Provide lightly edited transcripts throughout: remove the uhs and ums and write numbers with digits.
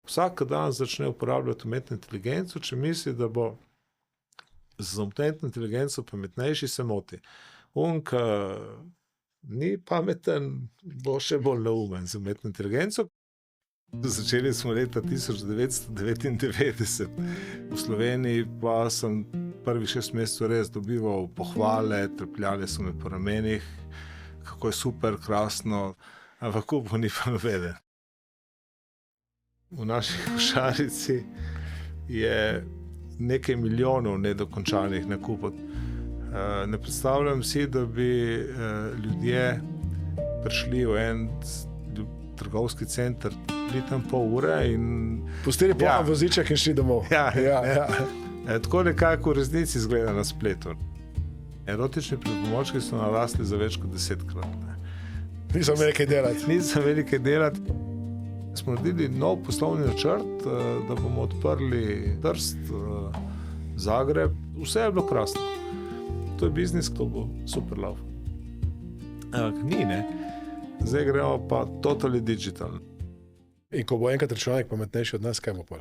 Vsak dan začne uporabljati umetno inteligenco, če misli, da bo z umetno inteligenco pametnejši, se moti. Ki ni pameten, bo še bolj neumen z umetno inteligenco. Začeli smo leta 1999. V Sloveniji pa sem prvih 6 mesecev res dobival pohvale, trepljali so me po ramenih, kako je super, krasno, ampak kupo ni pa nobeden. V naši košarici je nekaj milijonov nedokončanih nakupov. Ne predstavljam si, da bi ljudje prišli v en trgovski center, bili tam pol ure in... Pustili voziček in šli domov. Tako nekako v resnici izgleda na spletu. Erotični pripomočki so narasli za več kot 10-krat. Niso imeli kaj delati. Smo naredili nov poslovni načrt, da bomo odprli Trst, Zagreb. Vse je bilo krasno. To je biznis, to bo super lav. Ampak ni, ne. Zdaj gremo pa totally digital. In ko bo enkrat računalnik pametnejši od nas, kaj bo pa?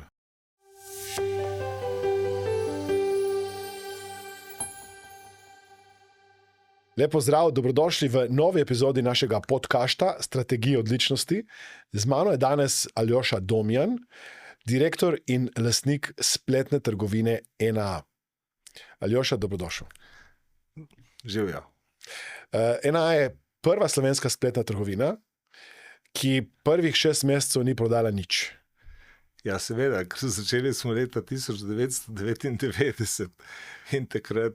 Lepo zdrav, dobrodošli v novi epizodi našega podcasta Strategije odličnosti. Z mano je danes Aljoša Domjan, direktor in lastnik spletne trgovine NA. Aljoša, dobrodošel. Živjo. NA je prva slovenska spletna trgovina, ki prvih 6 mesecev ni prodala nič. Ja, seveda, ker začeli smo leta 1999 in takrat,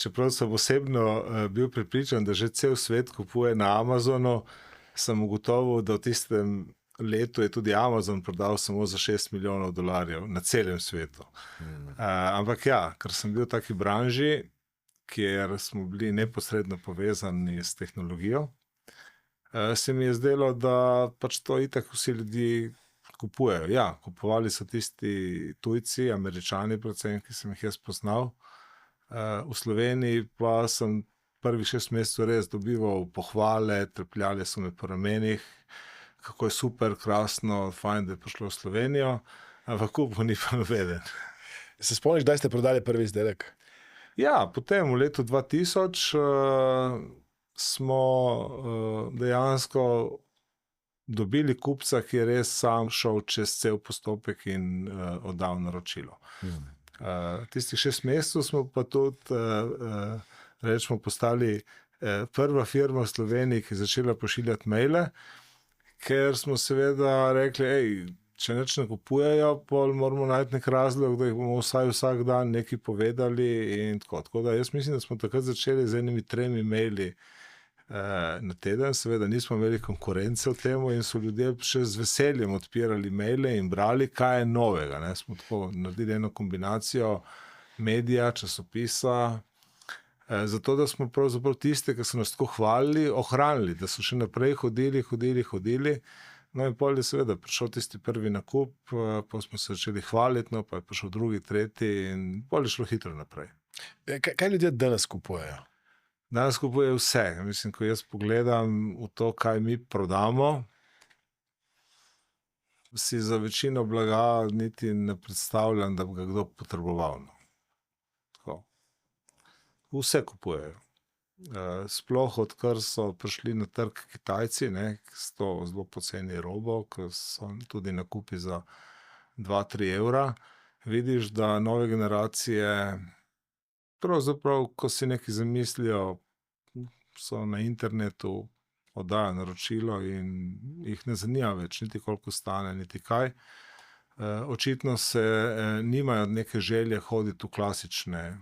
čeprav sem osebno bil prepričan, da že cel svet kupuje na Amazonu, sem ugotovil, da v tistem letu je tudi Amazon prodal samo za $6 milijonov na celem svetu. Ampak ja, ker sem bil v taki branži, kjer smo bili neposredno povezani s tehnologijo, se mi je zdelo, da pač to itak vsi ljudi kupujejo. Ja, kupovali so tisti tujci, Američani predvsem, ki sem jih jaz poznal. V Sloveniji pa sem prvih 6 mesecev res dobival pohvale, trepljali so me po ramenih, kako je super, krasno, fajn, da je prišlo v Slovenijo, ampak kupo ni pa nobeden. Se spomniš, kdaj ste prodali prvi izdelek? Ja, potem v letu 2000 smo dejansko dobili kupca, ki je res sam šel čez cel postopek in oddal naročilo. Tistih 6 mesecev smo pa tudi, rečemo, postali prva firma v Sloveniji, ki je začela pošiljati maile, ker smo seveda rekli, če nič ne kupujejo, pol moramo najti nek razlog, da jih bomo vsak dan nekaj povedali in tako. Tako da jaz mislim, da smo takrat začeli z 1-3 maili na teden. Seveda nismo imeli konkurence v temu in so ljudje še z veseljem odpirali maile in brali, kaj je novega. Ne? Smo tako naredili eno kombinacijo medija, časopisa, zato da smo pravzaprav tiste, ki so nas tako hvalili, ohranili, da so še naprej hodili. No in pol je seveda prišel tisti prvi nakup, pa smo se začeli hvaliti, no pa je prišel drugi, tretji in pol je šlo hitro naprej. Kaj ljudje danes kupujejo? Danes kupujejo vse. Mislim, ko jaz pogledam v to, kaj mi prodamo, si za večino blaga niti ne predstavljam, da bi ga kdo potreboval. Tako. Vse kupujejo. Sploh odkar so prišli na trg Kitajci, s to zelo poceni robo, ki so tudi nakupi za 2-3 evra, vidiš, da nove generacije pravzaprav, ko si nekaj zamislijo, so na internetu, oddajo naročilo in jih ne zanima več, niti koliko stane, niti kaj. Očitno se nimajo neke želje hoditi v klasične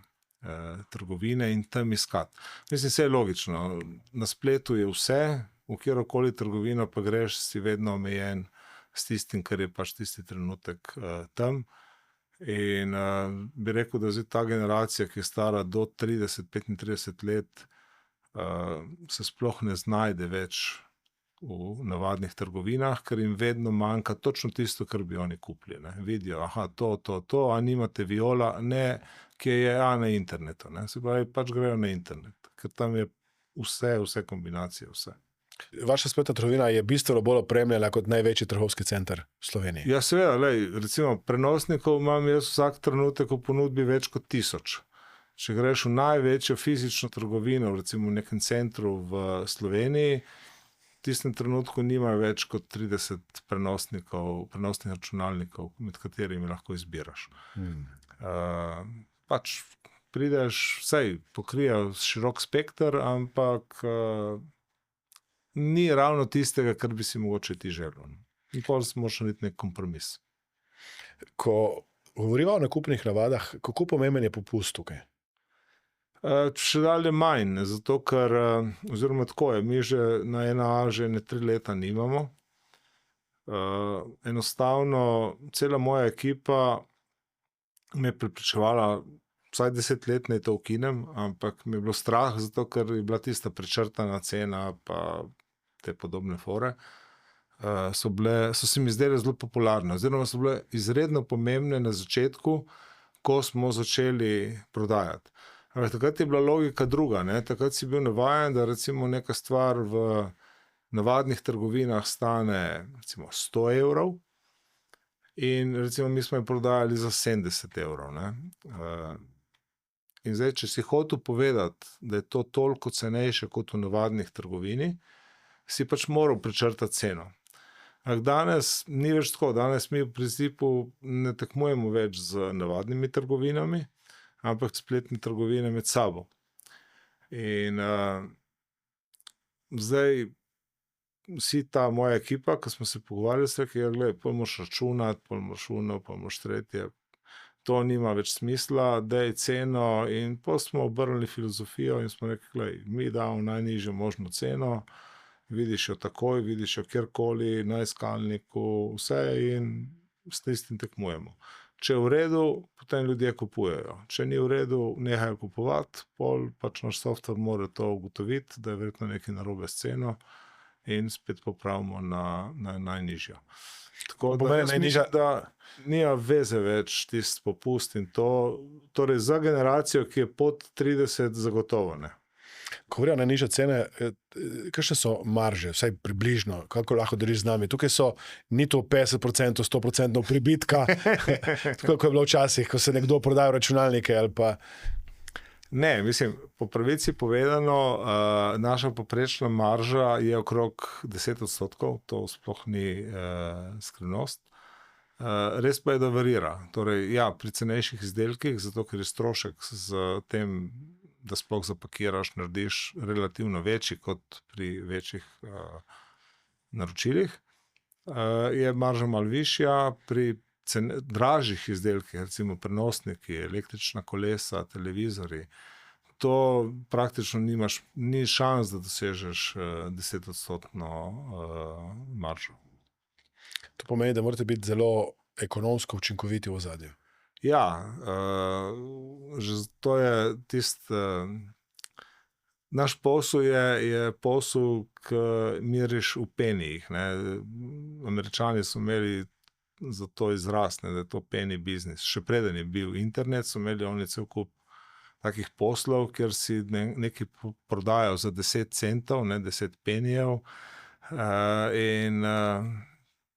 trgovine in tam iskati. Mislim, vse je logično. Na spletu je vse, v kjerokoli trgovino pa greš, si vedno omejen s tistim, kar je pač tisti trenutek tam. In bi rekel, da zdaj ta generacija, ki je stara do 30-35 let, se sploh ne znajde več v navadnih trgovinah, ker jim vedno manjka točno tisto, kar bi oni kupili. Vidijo, to, a nimate Viola, ne, ki je na internetu. Se pravi, pač grejo na internet, ker tam je vse kombinacije, vse. Vaša spletna trgovina je bistveno bolj opremljena kot največji trgovski center v Sloveniji. Ja, seveda, recimo prenosnikov imam jaz vsak trenutek v ponudbi več kot 1000. Če greš v največjo fizično trgovino, recimo v nekem centru v Sloveniji, v tistem trenutku nimajo več kot 30 prenosnih računalnikov, med katerimi lahko izbiraš. Pač prideš, vsej pokrijejo širok spekter, ampak ni ravno tistega, kar bi si mogoče ti želel. In pol moraš narediti nek kompromis. Ko govoriva o nakupnih navadah, kako pomemben je popust tukaj? Še dalje manj, zato ker, oziroma tako je, mi že na NAA že 3 leta nimamo. Enostavno, cela moja ekipa me je prepričevala, vsaj 10 let naj to ukinem, ampak mi je bilo strah, zato ker je bila tista prečrtana cena pa te podobne fore. So se mi zdele zelo popularne, oziroma so bile izredno pomembne na začetku, ko smo začeli prodajati. Ampak takrat je bila logika druga, ne? Takrat si bil navajen, da recimo neka stvar v navadnih trgovinah stane recimo 100 evrov in recimo mi smo jo prodajali za 70 evrov. Ne? In zdaj, če si hotel povedati, da je to toliko cenejše kot v navadnih trgovini, si pač moral prečrtati ceno. Ampak danes ni več tako, danes mi v principu ne tekmujemo več z navadnimi trgovinami, ampak spletne trgovine med sabo. In zdaj vsi ta moja ekipa, ko smo se pogovarjali, se rekli, gledaj, pol moraš računati, pol moraš uno, pol moraš tretje. To nima več smisla, daj ceno, in pol smo obrnili filozofijo in smo rekli, gledaj, mi damo najnižjo možno ceno, vidiš jo takoj, vidiš jo kjerkoli, na iskalniku, vse, in s tistim tekmujemo. Če je v redu, potem ljudje kupujejo. Če ni v redu, nehajo kupovati, pol pač naš software mora to ugotoviti, da je verjetno nekaj narobe s ceno, in spet popravimo na najnižjo. Tako da jaz mislim, da nima veze več tisti popust in to, torej za generacijo, ki je pod 30, zagotovo ne. Ko govorijo najnižje cene, kakšne so marže, vsaj približno, kako lahko deliš z nami? Tukaj ni to 50%, 100% pribitka, tako kot je bilo včasih, ko se nekdo prodaja računalnike ali pa... Ne, mislim, po pravici povedano, naša poprečna marža je okrog 10%, to sploh ni skrivnost. Res pa je, da varira. Torej, ja, pri cenejših izdelkih, zato ker je strošek z tem, da sploh zapakiraš, narediš relativno večji kot pri večjih naročilih, je marža malo višja, pri dražjih izdelkih, recimo prenosniki, električna kolesa, televizori, to praktično ni šans, da dosežeš 10% maržo. To pomeni, da morate biti zelo ekonomsko učinkoviti v ozadju. Ja, že to je naš posel je posel, ki meriš v penijih. Američani so imeli za to izraz, da je to penny business. Še preden je bil internet, so imeli oni cel kup takih poslov, kjer si nekaj prodajal za 10 centov, 10 penijev, in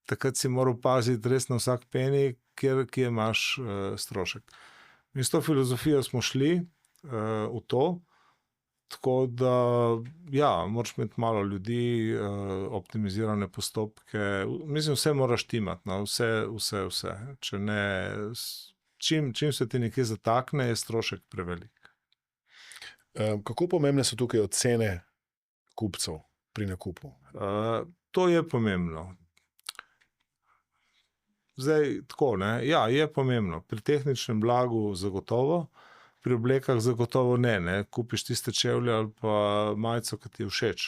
takrat si moral paziti res na vsak penij, kjer imaš strošek. In s to filozofijo smo šli v to, tako da, ja, moraš imeti malo ljudi, optimizirane postopke, mislim, vse moraš timati, no, vse. Če ne, čim se ti nekaj zatakne, je strošek prevelik. Kako pomembne so tukaj ocene kupcev pri nakupu? To je pomembno. Zdaj, tako, ne, ja, je pomembno. Pri tehničnem blagu zagotovo, pri oblekah zagotovo ne. Kupiš tiste čevlje ali pa majico, ki ti je všeč.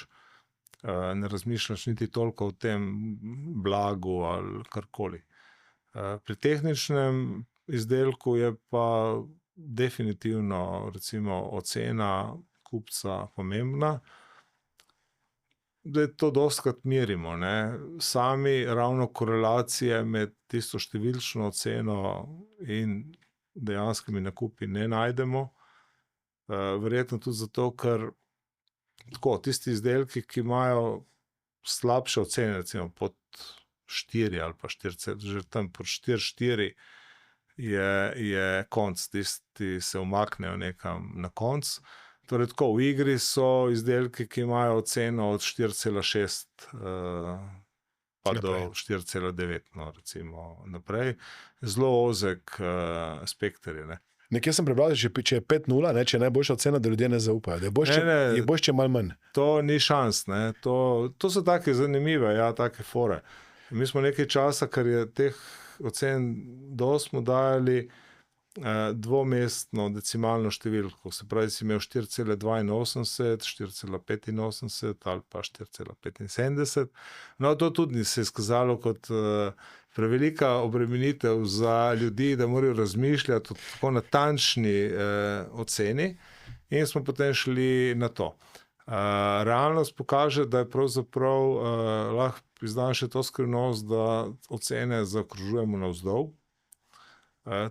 Ne razmišljaš niti toliko o tem blagu ali karkoli. Pri tehničnem izdelku je pa definitivno, recimo, ocena kupca pomembna. Da je to dostikrat merimo, ne. Sami ravno korelacije med tisto številčno oceno in dejanskimi nakupi ne najdemo. Verjetno tudi zato, ker tako, tisti izdelki, ki imajo slabše ocene, recimo pod 4 ali pa 4, že tam pod 4 je konc, tisti se umaknejo nekam na konc. Torej, tako, v igri so izdelki, ki imajo oceno od 4,6 pa do 4,9, no, recimo naprej. Zelo ozek spekter je, ne. Nekje sem prebral, če je 5-0, če je najboljša ocena, da ljudje ne zaupajo. Da je boljše, če malo manj. To ni šans, ne. To so take zanimive, take fore. Mi smo nekaj časa, ker je teh ocen dosti, smo dajali dvomestno decimalno številko. Se pravi, si imel 4,82, 4,85 ali pa 4,75. No, to tudi se je izkazalo kot prevelika obremenitev za ljudi, da morajo razmišljati o tako natančni oceni, in smo potem šli na to. Realnost pokaže, da je pravzaprav lahko priznam še to skrivnost, da ocene zaokrožujemo navzdol.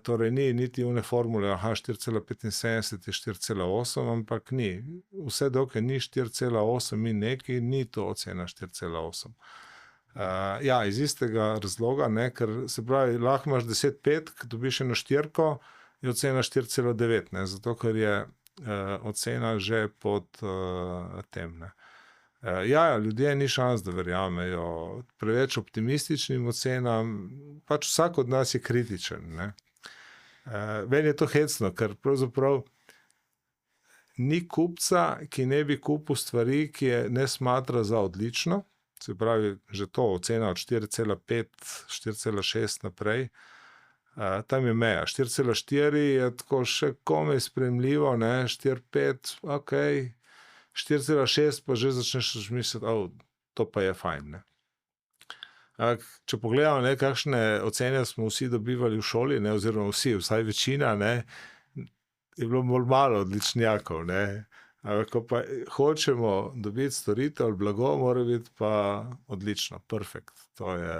Torej ni niti une formule, 4,75 je 4,8, ampak ni. Vse dokaj ni 4,8 in nekaj, ni to ocena 4,8. Iz istega razloga, ne, ker se pravi, lahko imaš 10 petk, dobiš eno štyrko, je ocena 4,9, ne, zato ker je ocena že pod tem, ne. Ljudje ni šans, da verjamejo preveč optimističnim ocenam, pač vsak od nas je kritičen, ne. Meni je to hecno, ker pravzaprav ni kupca, ki ne bi kupil stvari, ki je ne smatra za odlično, se pravi, že to ocena od 4,5, 4,6 naprej, tam je meja. 4,4 je tako še komaj sprejemljivo, ne, 4,5, ok, 4,6 pa že začneš misliti, to pa je fajn, ne. Če pogledamo, ne, kakšne ocene smo vsi dobivali v šoli, ne, oziroma vsi, vsaj večina, ne, je bilo bolj malo odličnjakov, ne. Ko pa hočemo dobiti storitev ali blago, mora biti pa odlično, perfekt. To je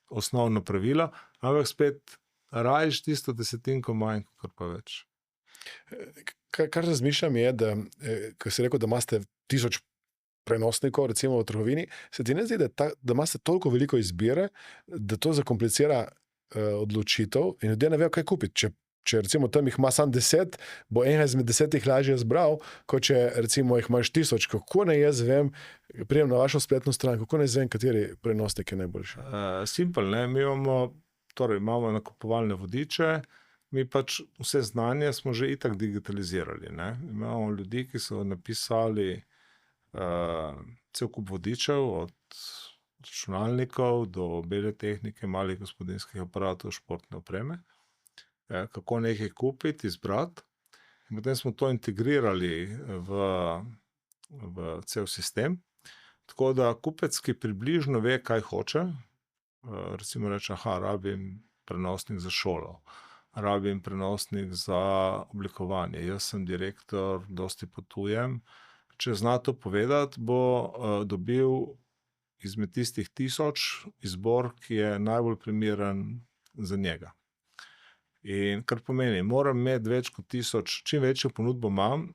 osnovno pravilo, ampak spet rajiš tisto desetinko manj, kot pa več. Kar razmišljam je, da, ko si rekel, da imate 1000 prenosnikov, recimo v trgovini, se ti ne zdi, da imate toliko veliko izbire, da to zakomplicira odločitev in ljudje ne vejo, kaj kupiti. Če recimo tam jih ima samo 10, bo enega izmed 10 lažje zbral, kot če recimo jih imaš 1000. Kako ne jaz vem, pridem na vašo spletno stran, kako ne vem, kateri prenosnik je najboljši? Simpel, ne, mi imamo nakupovalne vodiče, mi pač vse znanje smo že itak digitalizirali, ne. Imamo ljudi, ki so napisali cel kup vodičev, od računalnikov do bele tehnike, malih gospodinjskih aparatov, športne opreme, kako nekaj kupiti, izbrati. In potem smo to integrirali v cel sistem, tako da kupec, ki približno ve, kaj hoče, recimo reče, rabim prenosnik za šolo, rabim prenosnik za oblikovanje, jaz sem direktor, dosti potujem, če zna to povedati, bo dobil izmed tistih 1000 izbor, ki je najbolj primeren za njega. In kar pomeni, moram imeti več kot 1000, čim večjo ponudbo imam,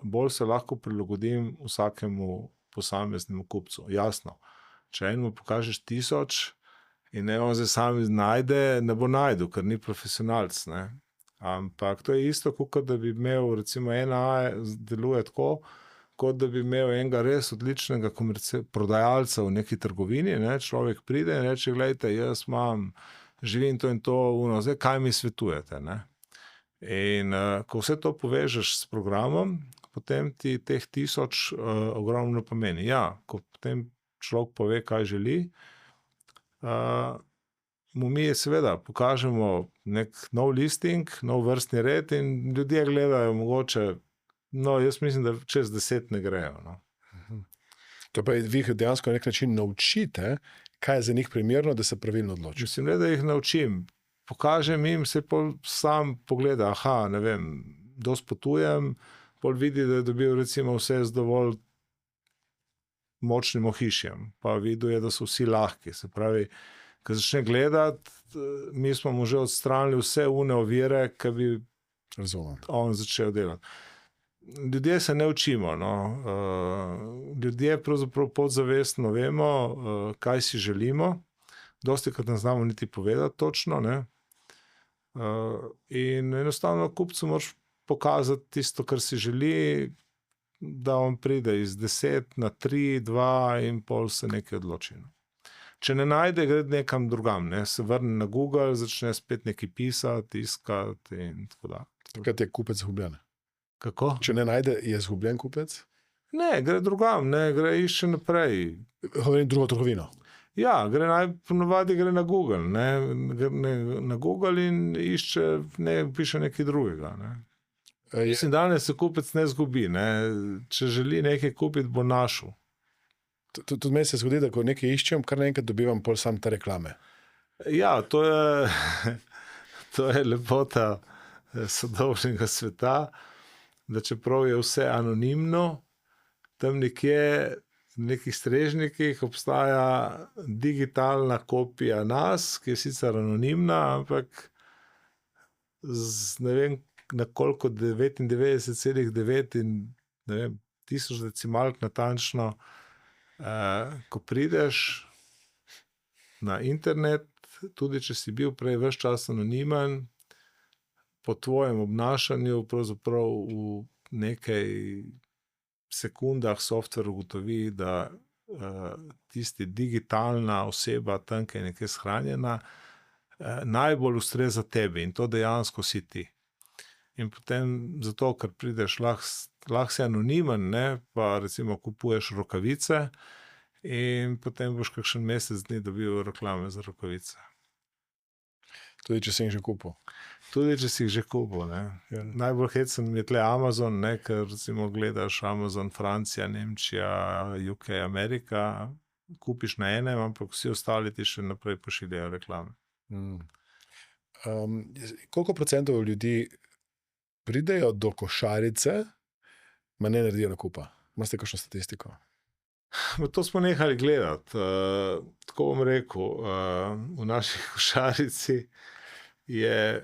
bolj se lahko prilagodim vsakemu posameznemu kupcu. Jasno, če enemu pokažeš 1000 in ne on zdaj sam najde, ne bo najdu, ker ni profesionalc, ne. Ampak to je isto, kot da bi imel, recimo NA deluje tako, kot da bi imel enega res odličnega prodajalca v neki trgovini, ne, človek pride in reče, glejte, jaz živim to in to, zdaj kaj mi svetujete, ne. In ko vse to povežeš s programom, potem ti teh 1000 ogromno pomeni. Ko potem človek pove, kaj želi, mu mi seveda pokažemo nek nov listing, nov vrstni red in ljudje gledajo mogoče, jaz mislim, da čez 10 ne grejo, no. To pa vi jih dejansko na nek način naučite, kaj je za njih primerno, da se pravilno odločijo. Mislim, da jih naučim. Pokažem jim, se sam pogleda, ne vem, dosti potujem, pol vidi, da je dobil recimo vse z dovolj močnim ohišjem, pa videl je, da so vsi lahki. Se pravi, ko začne gledati, mi smo mu že odstranili vse une ovire, ki bi on začel delati. ljudje se ne učimo. No. Ljudje pravzaprav podzavestno vemo, kaj si želimo. Dostikrat ne znamo niti povedati točno. Ne. In enostavno kupcu moraš pokazati tisto, kar si želi, da on pride iz 10 na 3, 2 in pol se nekaj odloči. No. Če ne najde, gre nekam drugam, ne? Se vrne na Google, začne spet nekaj pisati, iskati in tako dalje. Takrat je kupec izgubljen. Kako? Če ne najde, je izgubljen kupec? Ne, gre drugam, ne, gre išče naprej. Govorim drugo trgovino. Ja, ponovadi gre na Google, ne, na Google in išče, piše nekaj drugega. Ne. Mislim, danes se kupec ne zgubi, ne. Če želi nekaj kupiti, bo našel. Tudi meni se zgodi, da ko nekaj iščem, kar naenkrat dobivam pol sam te reklame. Ja, to je lepota sodobnega sveta, da čeprav je vse anonimno, tam nekje v nekih strežnikih obstaja digitalna kopija nas, ki je sicer anonimna, ampak z ne vem na koliko 99,9 in ne vem, 1000 decimalk natančno, ko prideš na internet, tudi če si bil prej ves čas anonimen, po tvojem obnašanju pravzaprav v nekaj sekundah software ugotovi, da tisti digitalna oseba, tam, ki je nekaj shranjena, najbolj ustreza tebi in to dejansko si ti. In potem zato, ker prideš, lahko si anonimen, ne, pa recimo kupuješ rokavice in potem boš kakšen mesec dni dobil reklame za rokavice. Tudi če si jih že kupil. Tudi če si jih že kupil. Ne. Ja. Najbolj hecen je tle Amazon, ne, ker recimo gledaš Amazon, Francija, Nemčija, UK, Amerika, kupiš na enem, ampak vsi ostali ti še naprej pošiljajo reklame. Koliko procentov ljudi pridejo do košarice, ma ne naredijo nakupa? Imate kakšno statistiko? To smo nehali gledati. Tako bom rekel, v naši košarici je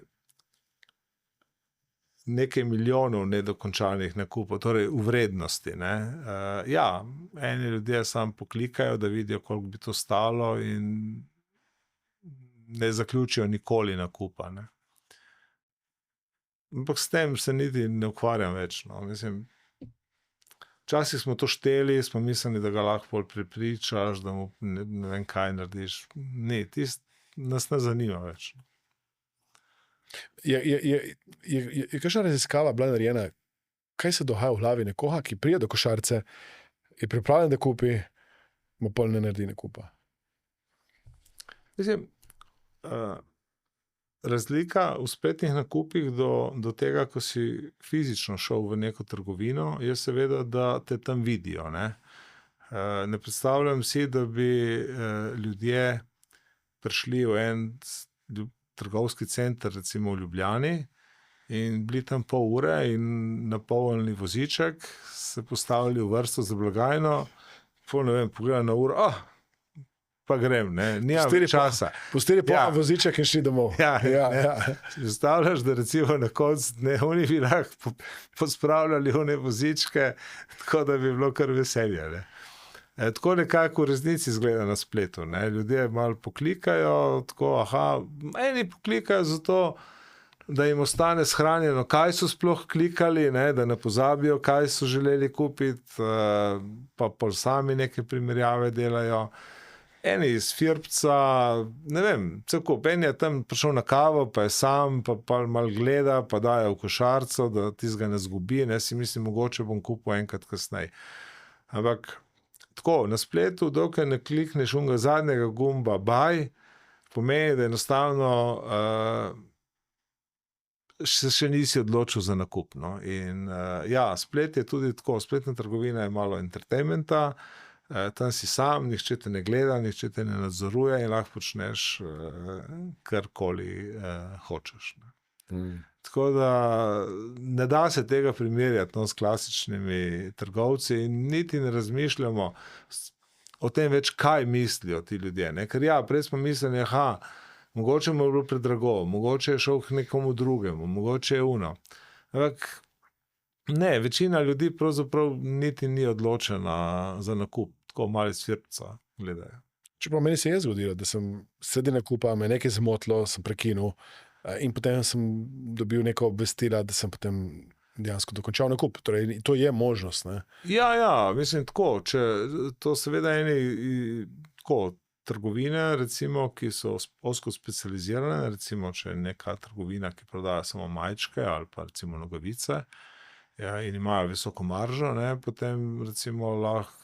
nekaj milijonov nedokončanih nakupov, torej v vrednosti. Ne. Ja, eni ljudje samo poklikajo, da vidijo, koliko bi to stalo in ne zaključijo nikoli nakupa. Ne. Ampak s tem se niti ne ukvarjam več. No. Mislim, včasih smo to šteli, smo mislili, da ga lahko bolj prepričaš, da mu ne vem kaj narediš. Ne, nas ne zanima več. Je kakšna raziskava bila narejena, kaj se dogaja v glavi nekoga, ki pride do košarice, je pripravljen, da kupi, ma pol ne naredi nakupa? Mislim, razlika v spletnih nakupih do tega, ko si fizično šel v neko trgovino, je seveda, da te tam vidijo. Ne, ne predstavljam si, da bi ljudje prišli v en trgovski center, recimo v Ljubljani, in bili tam pol ure in napolnili voziček, se postavili v vrsto za blagajno, ne vem, pogledali na uro, pa grem, ne, nimam časa. Pustili voziček in šli domov. Ja. Predstavljaš, da recimo na koncu dne oni bi lahko pospravljali one vozičke, tako da bi bilo kar veselje. Ne. Tako nekako v resnici izgleda na spletu. Ne. Ljudje malo poklikajo, tako, eni poklikajo zato, da jim ostane shranjeno, kaj so sploh klikali, ne, da ne pozabijo, kaj so želeli kupiti, pa pol sami neke primerjave delajo. Eni iz Firbca, ne vem, celo en je tam prišel na kavo, pa je sam, pa malo gleda, pa daje v košarico, da tistega ne zgubi, ne, si mislim, mogoče bom kupil enkrat kasneje. Ampak tako, na spletu, dokaj ne klikneš unga zadnjega gumba buy, pomeni, da enostavno še nisi odločil za nakup. No. In ja, splet je tudi tako, spletna trgovina je malo entertainmenta, tam si sam, nihče te ne gleda, nihče te ne nadzoruje in lahko počneš karkoli hočeš. Ne. Tako da ne da se tega primerjati, no, s klasičnimi trgovci in niti ne razmišljamo o tem več, kaj mislijo ti ljudje. Ne. Ker ja, prej smo mislili, mogoče mu je bilo predrago, mogoče je šel k nekomu drugemu, mogoče je uno. Ampak Ne, večina ljudi pravzaprav niti ni odločena za nakup, tako mali svirca gledajo. Čeprav meni se je zgodilo, da sem sredi nakupa, me nekaj zmotilo, sem prekinil in potem sem dobil neko obvestila, da sem potem dejansko dokončal nakup. Torej, to je možnost. Ne? Ja, mislim tako, če to seveda tako trgovine, recimo, ki so ozko specializirane, recimo, če je neka trgovina, ki prodaja samo majčke ali pa recimo nogavice, ja, in imajo visoko maržo, ne, potem recimo lahko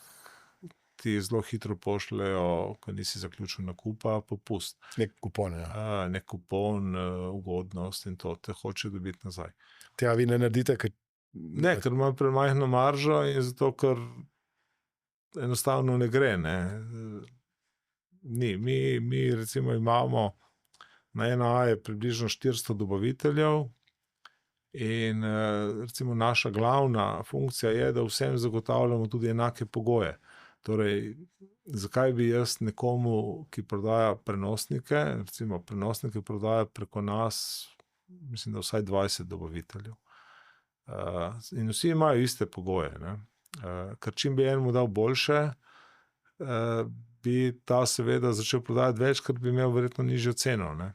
ti zelo hitro pošljejo, ko nisi zaključil nakupa, popust. Nek kupon, ja. Nek kupon, ugodnost in to te hoče dobiti nazaj. Tega vi ne naredite, Ne, ker ima premajhno maržo in zato, ker enostavno ne gre, ne. Ni, mi recimo imamo na NA je približno 400 dobaviteljev in recimo naša glavna funkcija je, da vsem zagotavljamo tudi enake pogoje. Torej, zakaj bi jaz nekomu, ki prodaja prenosnike, recimo prenosnike prodaja preko nas, mislim, da vsaj 20 dobaviteljev. In vsi imajo iste pogoje, ne. Ker čim bi enemu dal boljše, bi ta seveda začel prodajati več, ker bi imel verjetno nižjo ceno, ne.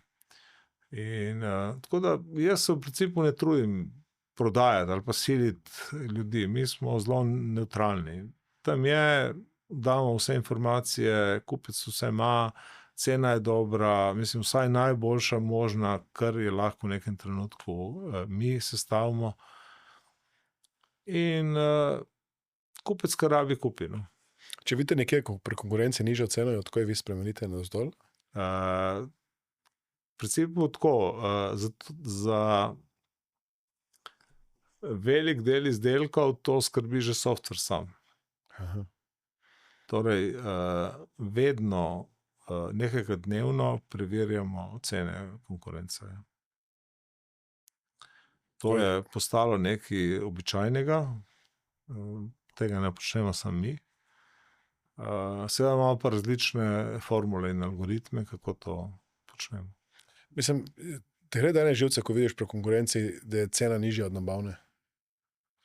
In tako da jaz se v principu ne trudim prodajati ali pa siliti ljudi, mi smo zelo nevtralni. Tam je, damo vse informacije, kupec vse ima, cena je dobra, mislim, vsaj najboljša možna, kar je lahko v nekem trenutku mi sestavimo. In kupec, kar rabi, kupi. No. Če vidite nekje pri konkurenci nižjo ceno, jo tako vi spremenite navzdol? V principu tako, za velik del izdelkov to skrbi že software sam. Aha. Torej, vedno nekajkrat dnevno preverjamo cene konkurence. To je postalo nekaj običajnega, tega ne počnemo samo mi. Seveda imamo pa različne formule in algoritme, kako to počnemo. Mislim, te gre danes živce, ko vidiš pri konkurenci, da je cena nižja od nabavne?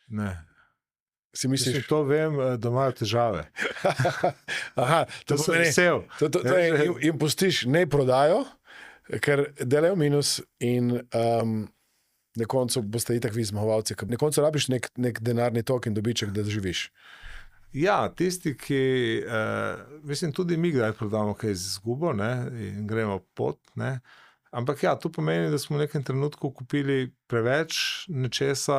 Ne. Si misliš? Mislim, to vem, da imajo težave. Aha, to sem vesel. Jim pustiš, ne prodajo, ker delajo minus in na koncu boste itak vi zmagovalci. Na koncu rabiš nek denarni tok in dobiček, da živiš. Ja, tisti, ki, mislim, tudi mi kdaj prodamo kaj z izgubo, ne, in gremo pot, ne. Ampak ja, to pomeni, da smo v nekem trenutku kupili preveč nečesa,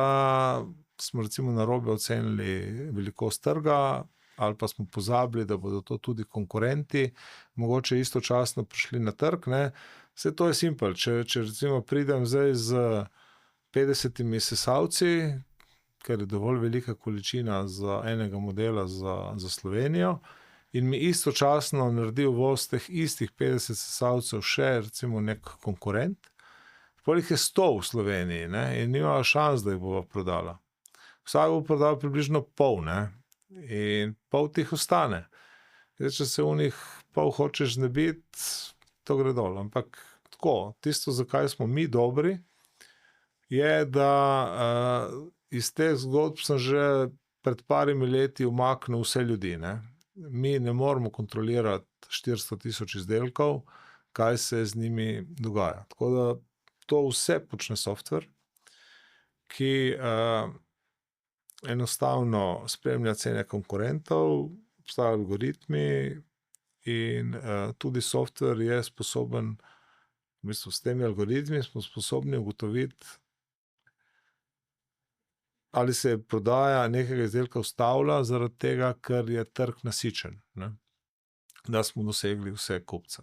smo recimo narobe ocenili velikost trga, ali pa smo pozabili, da bodo to tudi konkurenti, mogoče istočasno prišli na trg, ne. Vse to je simpel. Če recimo pridem zdaj z 50 sesalci, ker je dovolj velika količina za enega modela za Slovenijo, in mi istočasno naredi uvoz teh istih 50 sesalcev še recimo nek konkurent, potem jih je 100 v Sloveniji, ne, in nimajo šans, da jih bo prodala. Vsak bo prodal približno pol, ne, in pol tih ostane. Zdaj, če se v njih pol hočeš znebiti, to gre dol. Ampak tako, tisto, zakaj smo mi dobri, je, da iz teh zgodb sem že pred parimi leti umaknil vse ljudi, ne. Mi ne moramo kontrolirati 400 000 izdelkov, kaj se z njimi dogaja. Tako da to vse počne software, ki enostavno spremlja cene konkurentov, obstajajo algoritmi in tudi software je sposoben, v bistvu s temi algoritmi smo sposobni ugotoviti, ali se prodaja nekega izdelka ustavlja zaradi tega, ker je trg nasičen, ne? Da smo dosegli vse kupce.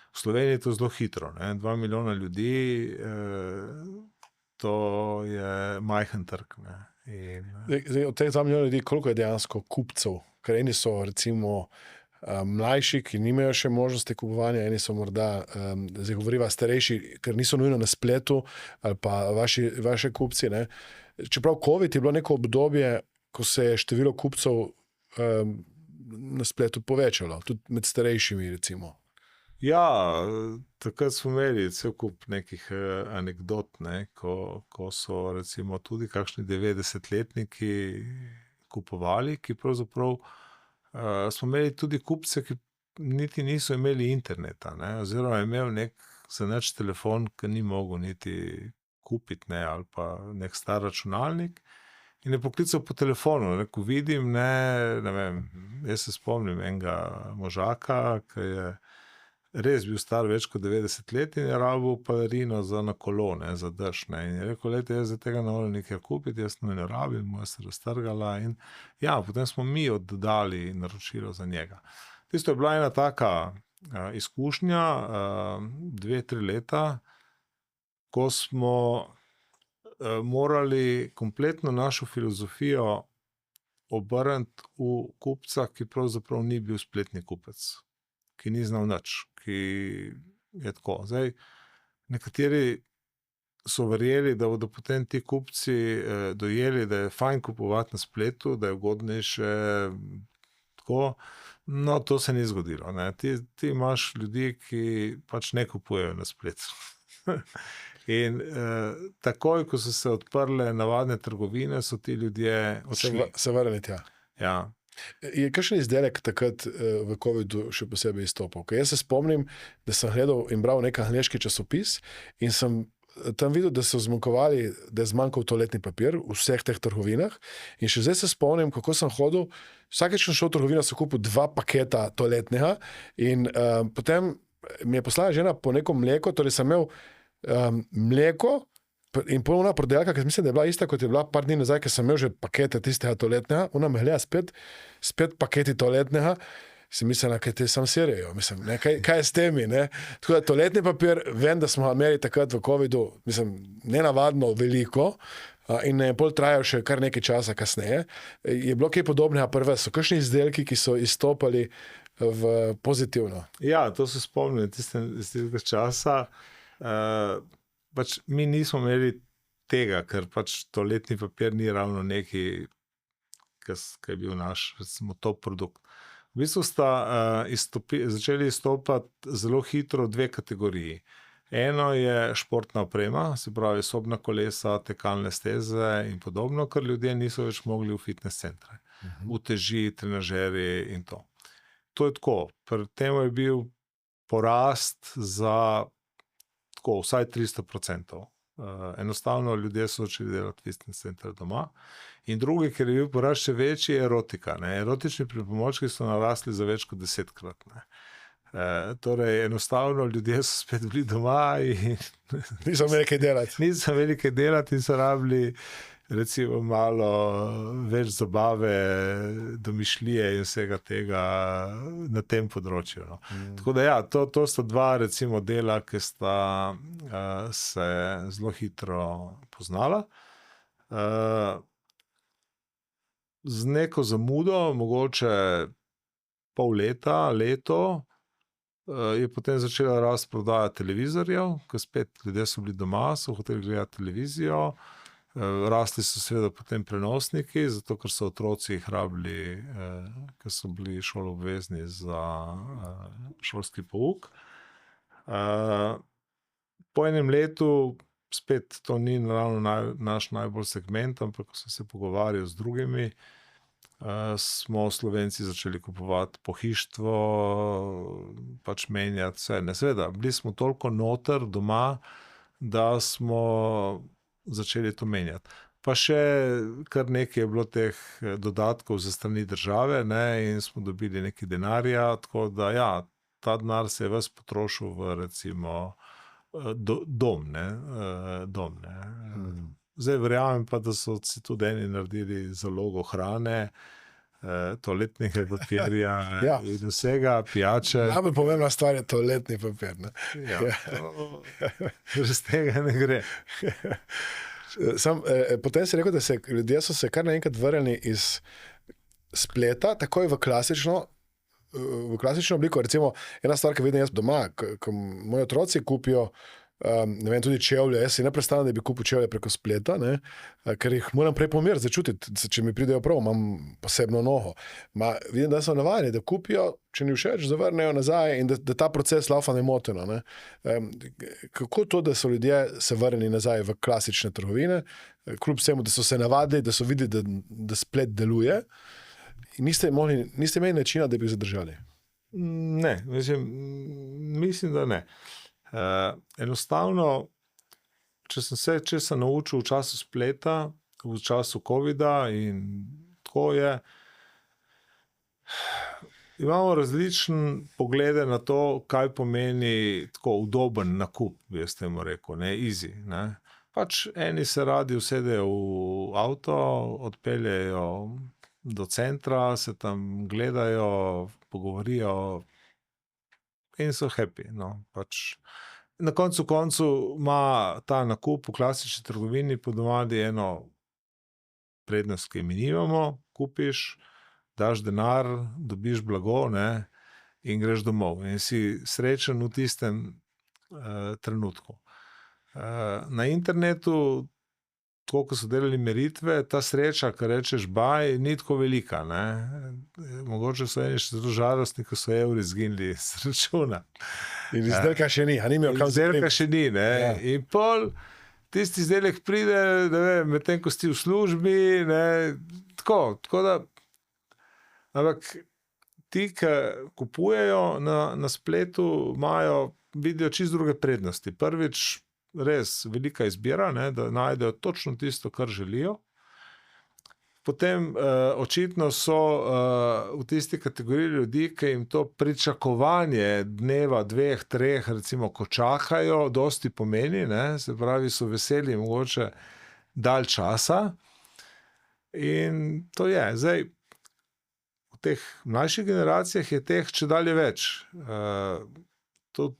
V Sloveniji je to zelo hitro, ne? 2 milijona ljudi, to je majhen trg. Ne? Zdaj, od teh 2 milijona ljudi, koliko je dejansko kupcev? Ker eni so recimo mlajši, ki nimajo še možnosti kupovanja, eni so morda, zdaj govoriva starejši, ker niso nujno na spletu, ali pa vaši kupci, ne? Čeprav COVID je bilo neko obdobje, ko se je število kupcev na spletu povečalo, tudi med starejšimi recimo. Ja, takrat smo imeli cel kup nekih anekdot, ne, ko so recimo tudi kakšni 90-letniki kupovali, ki pravzaprav smo imeli tudi kupce, ki niti niso imeli interneta, ne, oziroma je imel nek zanač telefon, ki ni mogel niti kupiti, ne, ali pa nek star računalnik. In je poklical po telefonu, ne, ko vidim, ne vem, jaz se spomnim enega možaka, ki je res bil star več kot 90 let in je rabil palerino za na kolo, ne, za dež, ne, in je rekel, lejte, jaz za tega ne morem nekaj kupiti, jaz ne rabim, moja se raztrgala in ja, potem smo mi oddali naročilo za njega. Tisto je bila ena taka izkušnja, 2-3 leta, ko smo morali kompletno našo filozofijo obrniti v kupca, ki pravzaprav ni bil spletni kupec, ki ni znal nič, ki je tako. Zdaj, nekateri so verjeli, da bodo potem ti kupci dojeli, da je fajn kupovati na spletu, da je ugodnejše tako. No, to se ni zgodilo. Ne. Ti imaš ljudi, ki pač ne kupujejo na spletu. In takoj, ko so se odprle navadne trgovine, so ti ljudje odšli. Se vrnili tja. Ja. Je kakšen izdelek takrat v COVID-u še posebej izstopal? Jaz se spomnim, da sem gledal in bral nek angleški časopis in sem tam videl, da so zmanjkovali, da je zmanjkal toaletni papir v vseh teh trgovinah in še zdaj se spomnim, kako sem hodil, vsakeč sem šel v trgovino, sem kupil 2 paketa toaletnega in potem mi je poslala žena po neko mleko, torej sem imel mleko in polna prodelka, ki mislim, da je bila ista, kot je bila par dni nazaj, ker sem imel že pakete tistega toaletnega, ona me gleda spet paketi toaletnega, si mislim, kaj te sam serijo, mislim, ne, kaj je s temi, ne. Tako da toaletni papir, vem, da smo imeli takrat v COVID-u, mislim, nenavadno veliko in je pol trajal še kar nekaj časa kasneje. Je bilo kaj podobnega prve, so kakšni izdelki, ki so izstopali v pozitivno? Ja, to se spomnim tistega časa. Pač mi nismo imeli tega, ker pač toaletni papir ni ravno neki, ki je bil naš, recimo, top produkt. V bistvu sta začeli izstopati zelo hitro 2 kategoriji. Eno je športna oprema, se pravi sobna kolesa, tekalne steze in podobno, ker ljudje niso več mogli v fitness centre. Uteži, trenažerji in to. To je tako. Pri tem je bil porast za tako, vsaj 300%. Enostavno ljudje so začeli delati fitness center doma. In drugi, ker je bil porast še večji, je erotika. Ne. Erotični pripomočki so narasli za več kot 10-krat. Ne. Torej, enostavno ljudje so spet bili doma in Niso imeli kaj delati. Niso imeli kaj delati in so rabili recimo malo več zabave, domišljije in vsega tega na tem področju. No. Tako da ja, to sta 2 recimo dela, ki sta se zelo hitro poznala. Z neko zamudo, mogoče pol leta, leto, je potem začela rast prodaja televizorjev, ker spet ljudje so bili doma, so hoteli gledati televizijo. Rasli so seveda potem prenosniki, zato ker so otroci jih rabili, ker so bili šoloobvezni za šolski pouk. Po enem letu, spet to ni ravno naš najbolj segment, ampak ko sem se pogovarjal z drugimi, smo Slovenci začeli kupovati pohištvo, pač menjati vse. Ne, seveda, bili smo toliko noter doma, da smo začeli to menjati. Pa še kar nekaj je bilo teh dodatkov za strani države, ne, in smo dobili nekaj denarja, tako da ja, ta denar se je ves potrošil v recimo dom, ne. Zdaj verjamem pa, da so si tudi eni naredili zalogo hrane, toaletnega papirja in vsega, pijače. Najbolj pomembna stvar je toaletni papir. Ne? Ja, brez tega ne gre. Potem si rekel, da ljudje so se kar naenkrat vrnili iz spleta, takoj v klasično obliko. Recimo, ena stvar, ki vidim jaz doma, ko moji otroci kupijo ne vem, tudi čevlje. Jaz si ne predstavljam, da bi kupil čevlje preko spleta, ne, ker jih moram prej pomeriti, začutiti, če mi pridejo prav, imam posebno nogo. Vidim, da so navajeni, da kupijo, če ni všeč, zavrnejo nazaj in da ta proces laufa nemoteno. Ne. Kako to, da so ljudje se vrnili nazaj v klasične trgovine, kljub vsemu, da so se navadili, da so videli, da splet deluje, in niste imeli načina, da bi jih zadržali? Ne, mislim, da ne. Enostavno, če sem se česa naučil v času spleta, v času covida in tako je, imamo različne poglede na to, kaj pomeni tako udoben nakup, bi jaz temu rekel, ne, easy, ne. Pač eni se radi usedejo v avto, odpeljejo do centra, se tam gledajo, pogovorijo in so happy, no, pač. Na koncu ima ta nakup v klasični trgovini ponovadi eno prednost, ki mi nimamo, kupiš, daš denar, dobiš blago, ne, in greš domov in si srečen v tistem trenutku. Na internetu, tako ko so delali meritve, ta sreča, ko rečeš baj, ni tako velika, ne. Mogoče so eni še zelo žalostni, ko so evri izginili z računa. In izdelka še ni, a ni imel kam Izdelka še ni, ne. Ja. In pol tisti izdelek pride, ne vem, medtem ko si v službi, ne, tako da, ampak ti, ki kupujejo na spletu, vidijo čisto druge prednosti. Prvič, res velika izbira, ne, da najdejo točno tisto, kar želijo. Potem očitno so v tisti kategoriji ljudi, ki jim to pričakovanje dneva, 2, 3, recimo, ko čakajo, dosti pomeni, ne, se pravi, so veseli mogoče dalj časa. In to je. Zdaj, v teh mlajših generacijah je teh čedalje več. Tudi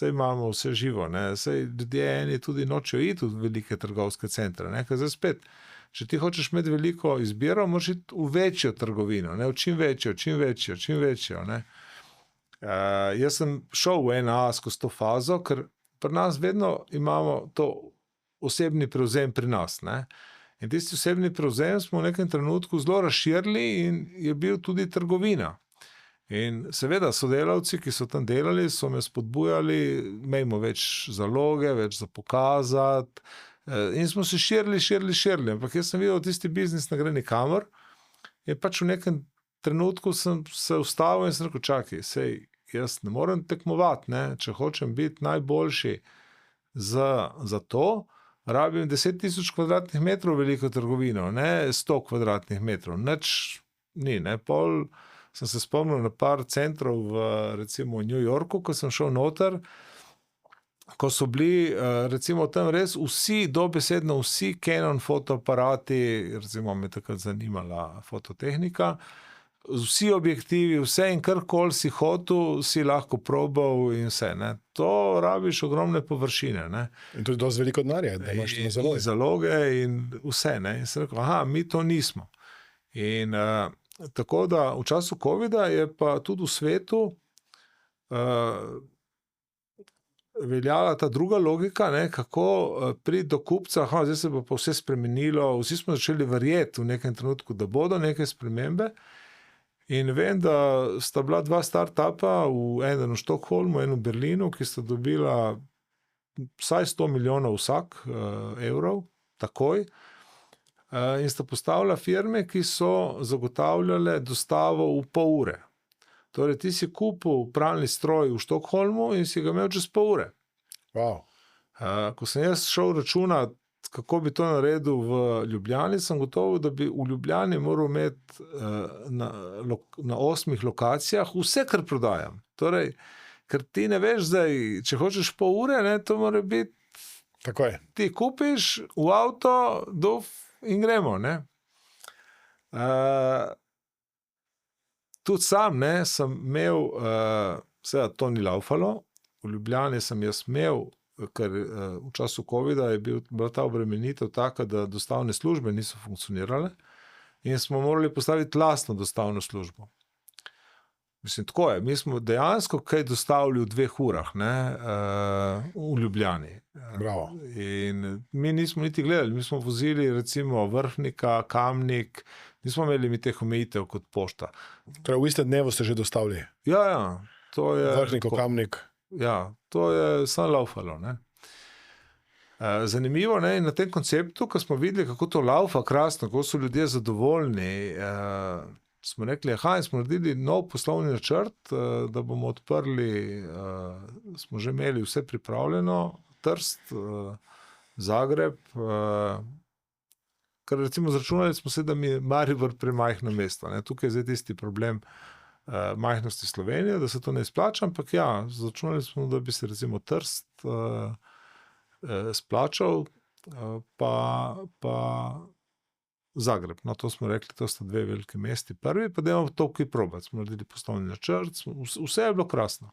saj imamo vse živo, ne, saj ljudje eni tudi nočejo iti v velike trgovske centre, ne, ker zdaj spet, če ti hočeš imeti veliko izbiro, moraš iti v večjo trgovino, ne, v čim večjo, ne. Jaz sem šel v NA skozi to fazo, ker pri nas vedno imamo to osebni prevzem pri nas, ne. In tisti osebni prevzem smo v nekem trenutku zelo razširili in je bil tudi trgovina. In seveda sodelavci, ki so tam delali, so me spodbujali, imejmo več zaloge, več za pokazati, in smo se širili, ampak jaz sem videl, tisti biznis ne gre nikamor, in pač v nekem trenutku sem se ustavil in sem rekel, čakaj, sej jaz ne morem tekmovati, ne, če hočem biti najboljši za to, rabim 10.000 kvadratnih metrov veliko trgovino, ne 100 kvadratnih metrov, nič ni, ne, pol sem se spomnil na par centrov recimo v New Yorku, ko sem šel noter, ko so bili recimo tam res vsi, dobesedno vsi Canon fotoaparati, recimo me takrat zanimala fototehnika, vsi objektivi, vse in karkoli si hotel, si lahko probal in vse, ne. To rabiš ogromne površine, ne. In tudi dosti veliko denarja, da imaš to na zalogi. In zaloge in vse, ne. In sem rekel, mi to nismo. In tako da v času covida je pa tudi v svetu veljala ta druga logika, ne, kako priti do kupca, zdaj se bo pa vse spremenilo, vsi smo začeli verjeti v nekem trenutku, da bodo neke spremembe. In vem, da sta bila 2 startupa, eden v Stockholmu, en v Berlinu, ki sta dobila vsaj 100 milijonov vsak evrov, takoj. In sta postavila firme, ki so zagotavljale dostavo v pol ure. Torej, ti si kupil pralni stroj v Stockholmu in si ga imel čez pol ure. Wow. Ko sem jaz šel računati, kako bi to naredil v Ljubljani, sem gotovo, da bi v Ljubljani moral imeti na 8 lokacijah vse, kar prodajam. Torej, ker ti ne veš zdaj, če hočeš pol ure, ne, to mora biti, Tako je. ti kupiš v avto, in gremo, ne. Tudi sam, ne, sem imel, seveda to ni laufalo, v Ljubljani sem jaz imel, ker v času covida je bila ta obremenitev taka, da dostavne službe niso funkcionirale in smo morali postaviti lastno dostavno službo. Mislim, tako je, mi smo dejansko kaj dostavili v 2 urah, ne, v Ljubljani. Bravo. In mi nismo niti gledali, mi smo vozili recimo Vrhnika, Kamnik, nismo imeli mi teh omejitev kot pošta. Torej, v istem dnevu ste že dostavili. Ja, to je... Vrhnik, Kamnik. Ja, to je samo laufalo, ne. Zanimivo, ne, in na tem konceptu, ko smo videli, kako to laufa krasno, kako so ljudje zadovoljni, smo rekli, in smo naredili nov poslovni načrt, da bomo odprli, smo že imeli vse pripravljeno, Trst, Zagreb, ker recimo zračunali smo se, da mi je Maribor premajhno mesto, ne. Tukaj je zdaj tisti problem majhnosti Slovenije, da se to ne izplača, ampak ja, zračunali smo, da bi se recimo Trst splačal, pa Zagreb. No, to smo rekli, to sta dve velike mesti. Prvi, pa dajmo to kaj probati. Smo naredili poslovni načrt, vse je bilo krasno.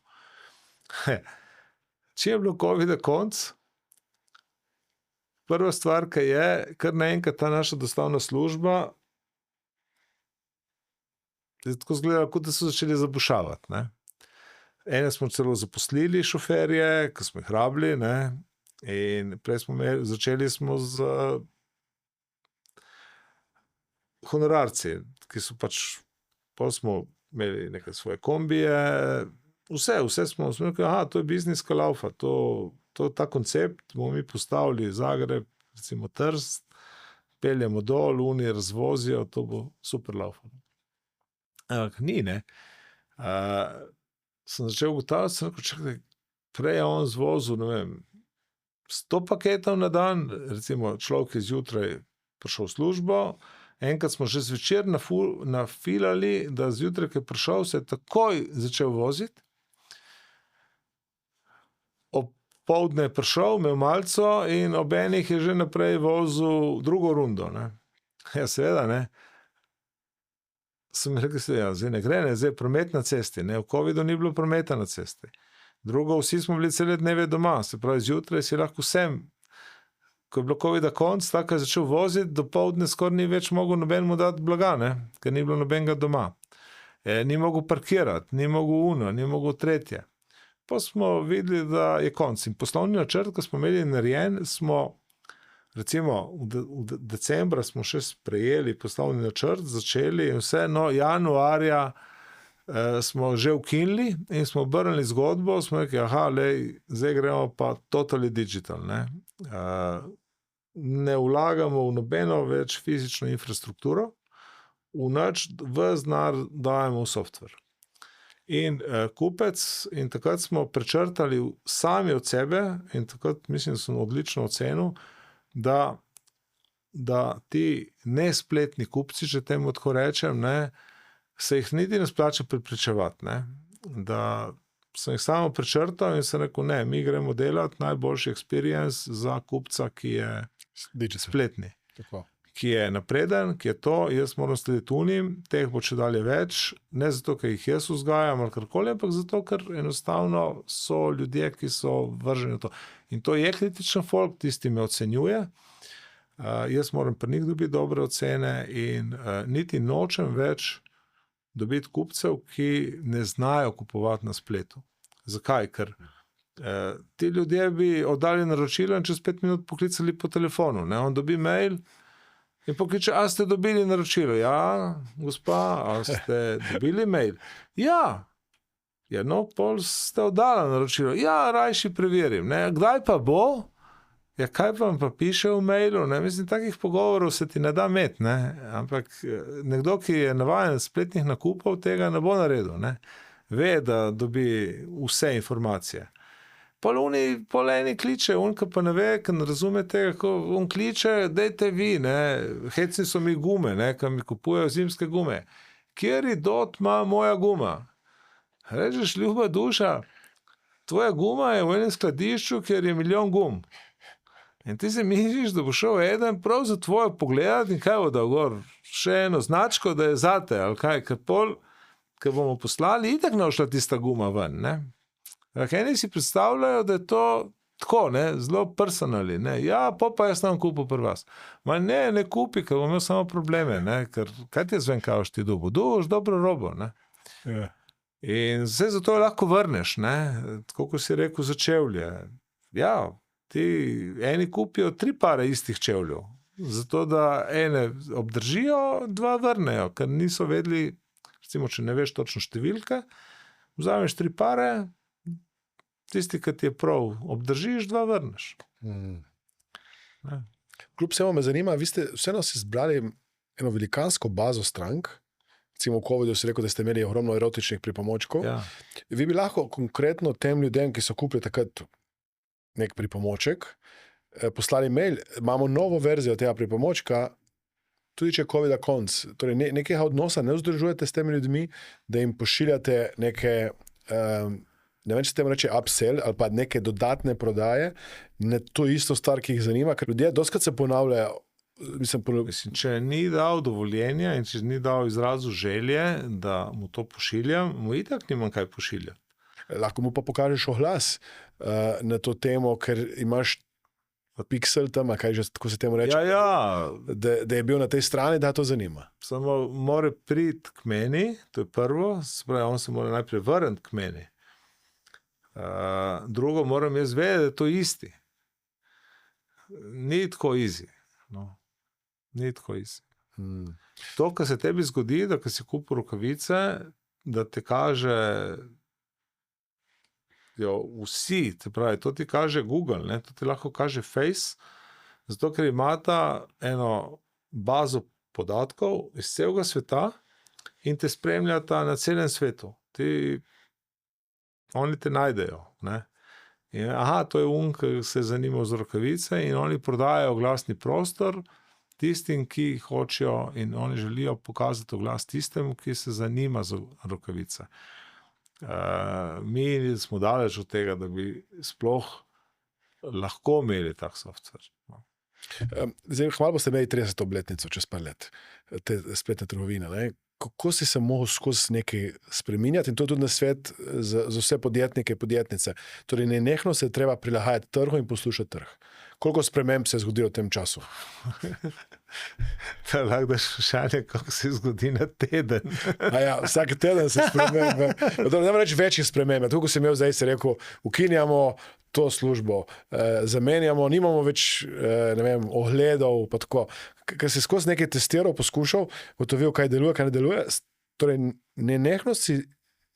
Če je bilo COVID-a konc, prva stvar, ki je, kar naenkrat ta naša dostavna služba, je tako izgledalo, kot da so začeli zabušavati, ne. Ene smo celo zaposlili šoferje, ki smo jih rabili, ne, in prej začeli smo z honorarci, ki so pač, pol smo imeli neke svoje kombije, vse smo rekli, to je biznis laufa, to ta koncept bomo mi postavili Zagreb, recimo Trst, peljemo dol, oni razvozijo, to bo super laufa. Ampak ni, ne. Sem začel ugotavljati, sem rekel, čakaj, prej je on zvozil, ne vem, 100 paketov na dan, recimo človek je zjutraj prišel v službo, enkrat smo že zvečer nafilali, da zjutraj, ko je prišel, se je takoj začel voziti. Ob poldne je prišel, imel malco in ob enih je že naprej vozil drugo rundo, ne. Ja, seveda, ne. Sem rekel, zdaj ne gre, ne, zdaj je promet na cesti, ne, v COVID-u ni bilo prometa na cesti. Drugo, vsi smo bili cele dneve doma, se pravi, zjutraj si lahko vsem, ko je bilo COVID-a konc, tako je začel voziti, do poldne skoraj ni več mogel nobenemu dati blaga, ne, ker ni bilo nobenega doma. Ni mogel parkirati, ni mogel ni mogel tretje. Pa smo videli, da je konc. In poslovni načrt, ko smo imeli narejen, smo recimo v decembra smo še sprejeli poslovni načrt, začeli in vse, no, januarja smo že ukinili in smo obrnili zgodbo, smo rekli, zdaj gremo pa totally digital, ne. Ne vlagamo v nobeno več fizično infrastrukturo, v nič, ves denar dajemo v software. In kupec, in takrat smo prečrtali sami od sebe, in takrat mislim, da sem odlično ocenil, da ti nespletni kupci, če temu tako rečem, ne, se jih niti ne splača prepričevati, ne. Da sem jih samo prečrtal in sem rekel, ne, mi gremo delati najboljši experience za kupca, ki je spletni. Tako. Ki je napreden, ki je to, jaz moram slediti unim, teh bo čedalje več, ne zato, ker jih jaz vzgajam ali karkoli, ampak zato, ker enostavno so ljudje, ki so vrženi v to. In to je kritičen folk, tisti me ocenjuje, jaz moram pri njih dobiti dobre ocene in niti nočem več dobiti kupcev, ki ne znajo kupovati na spletu. Zakaj? Ker ti ljudje bi oddali naročilo in čez 5 minut poklicali po telefonu, ne? On dobi mail in pokliče, a ste dobili naročilo? Ja, gospa, a ste dobili mail? Ja. Ja, no, pol ste oddala naročilo. Ja, rajši preverim, ne? Kdaj pa bo? Ja, kaj vam pa piše v mailu? Ne? Mislim, takih pogovorov se ti ne da imeti, ne? Ampak nekdo, ki je navajen spletnih nakupov, tega ne bo naredil, ne? Ve, da dobi vse informacije. Pol eni kliče, ki pa ne ve, ki ne razume tega, ko on kliče, dajte vi, ne, hecni so mi gume, ne, ki mi kupujejo zimske gume. Kjeri dot ima moja guma? Rečeš, ljuba duša, tvoja guma je v enem skladišču, kjer je 1 milijon gum. In ti se misliš, da bo šel eden prav za tvojo pogledati in kaj bo dal gor? Še eno značko, da je zate, ali kaj, ker pol, ker bomo poslali, itak ne bo šla tista guma ven, ne. Eni si predstavljajo, da je to tako, ne, zelo personalni, ne. Ja, pa jaz nam kupil pri vas. Ma ne kupi, ker bom imel samo probleme, ne, ker kaj ti zvem, kaj boš ti dobil? Dobiš dobro robo, ne. Ja. In vse zato lahko vrneš, ne, tako kot si rekel za čevlje. Ja, Eni kupijo 3 pare istih čevljev, zato da ene obdržijo, 2 vrnejo, ker niso vedeli, recimo, če ne veš točno številke, vzameš 3 pare, tisti, ki ti je prav, obdržiš, 2 vrneš. Ne. Kljub vsemu me zanima, vi ste vseeno si zbrali eno velikansko bazo strank, recimo v COVID-u si rekel, da ste imeli ogromno erotičnih pripomočkov. Ja. Vi bi lahko konkretno tem ljudem, ki so kupili takrat nek pripomoček, poslali mail, imamo novo verzijo tega pripomočka, tudi če je COVID-a konc. Torej, nekega odnosa ne vzdržujete s temi ljudmi, da jim pošiljate neke, ne vem, če se temu reče upsell, ali pa neke dodatne prodaje, na to isto stvar, ki jih zanima, ker ljudje dostikrat se ponavljajo. Mislim, če ni dal dovoljenja in če ni dal izrazu želje, da mu to pošiljam, mu itak nimam kaj pošiljati. Lahko mu pa pokažeš oglas na to temo, ker imaš piksel tam, kaj že tako se temu reče, da je bil na tej strani, da to zanima. Samo mora priti k meni, to je prvo, spravi, on se mora najprej vrniti k meni. Drugo, moram jaz vedeti, da je to isti. Ni tako easy. No. Ni tako easy. To, kar se tebi zgodi, da ko si kupil rokavice, da te kaže vsi, te pravi, to ti kaže Google, ne? To ti lahko kaže Face, zato ker imata eno bazo podatkov iz celega sveta in te spremljata na celem svetu. Oni te najdejo. Ne? In, to je ki se je zanimal za rokavice in oni prodajajo oglasni prostor tistim, ki hočejo in oni želijo pokazati oglas tistemu, ki se zanima za rokavice. Mi smo daleč od tega, da bi sploh lahko imeli tak software. No. Zdaj, hvala boste imeli 30. obletnico čez par let te spletne trgovine. Ne? Kako si se mogel skozi nekaj spreminjati, in to tudi na svet za vse podjetnike in podjetnice. Torej, nenehno se je treba prilagajati trgu in poslušati trg. Koliko sprememb se je zgodilo v tem času? To je lahko daš vprašanje, kako se zgodi na teden. Vsak teden se spremembe. Ne reč večjih sprememb. Tukaj sem imel zdaj se rekel, ukinjamo to službo, zamenjamo, nimamo več ogledov, pa tako. Ker si skozi nekaj testiral, poskušal, gotovil, kaj deluje, kaj ne deluje, torej nenehno si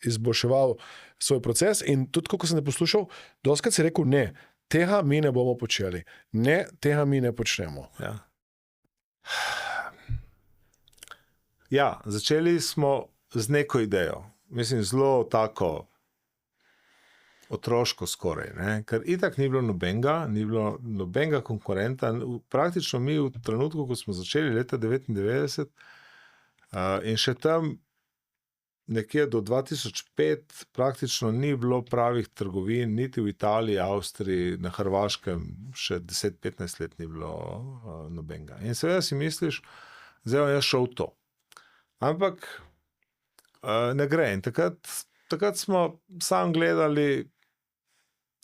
izboljševal svoj proces in tudi, kako sem te poslušal, dostikrat si rekel, ne, tega mi ne bomo počeli, ne, tega mi ne počnemo. Ja, začeli smo z neko idejo, mislim, zelo tako otroško skoraj, ne? Ker itak ni bilo nobenega konkurenta. Praktično mi v trenutku, ko smo začeli leta 1999 in še tam nekje do 2005 praktično ni bilo pravih trgovin, niti v Italiji, Avstriji, na Hrvaškem še 10-15 let ni bilo nobenega. In seveda si misliš, zdaj bom jaz šel v to. Ampak ne gre. In takrat smo sam gledali,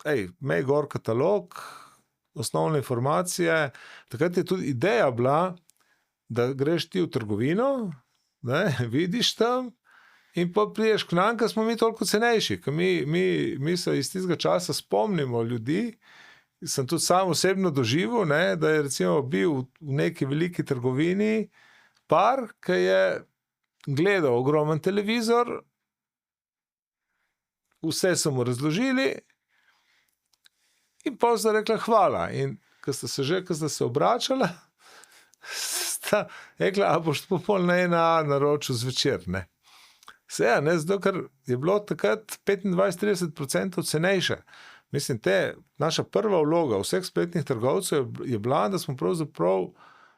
imej gor katalog, osnovne informacije. Takrat je tudi ideja bila, da greš ti v trgovino, ne, vidiš tam in pa priješ k nam, ker smo mi toliko cenejši. Ker mi se iz tistega časa spomnimo ljudi. Sem tudi sam osebno doživel, ne, da je recimo bil v neki veliki trgovini par, ki je gledal ogromen televizor, vse so mu razložili, in potem sta rekla hvala. In ko sta se obračala, sta rekla, a boš popolj na ena naročil zvečer, ne. Seja, ne, zato, ker je bilo takrat 25-30% cenejše. Mislim, naša prva vloga vseh spletnih trgovcev je bila, da smo pravzaprav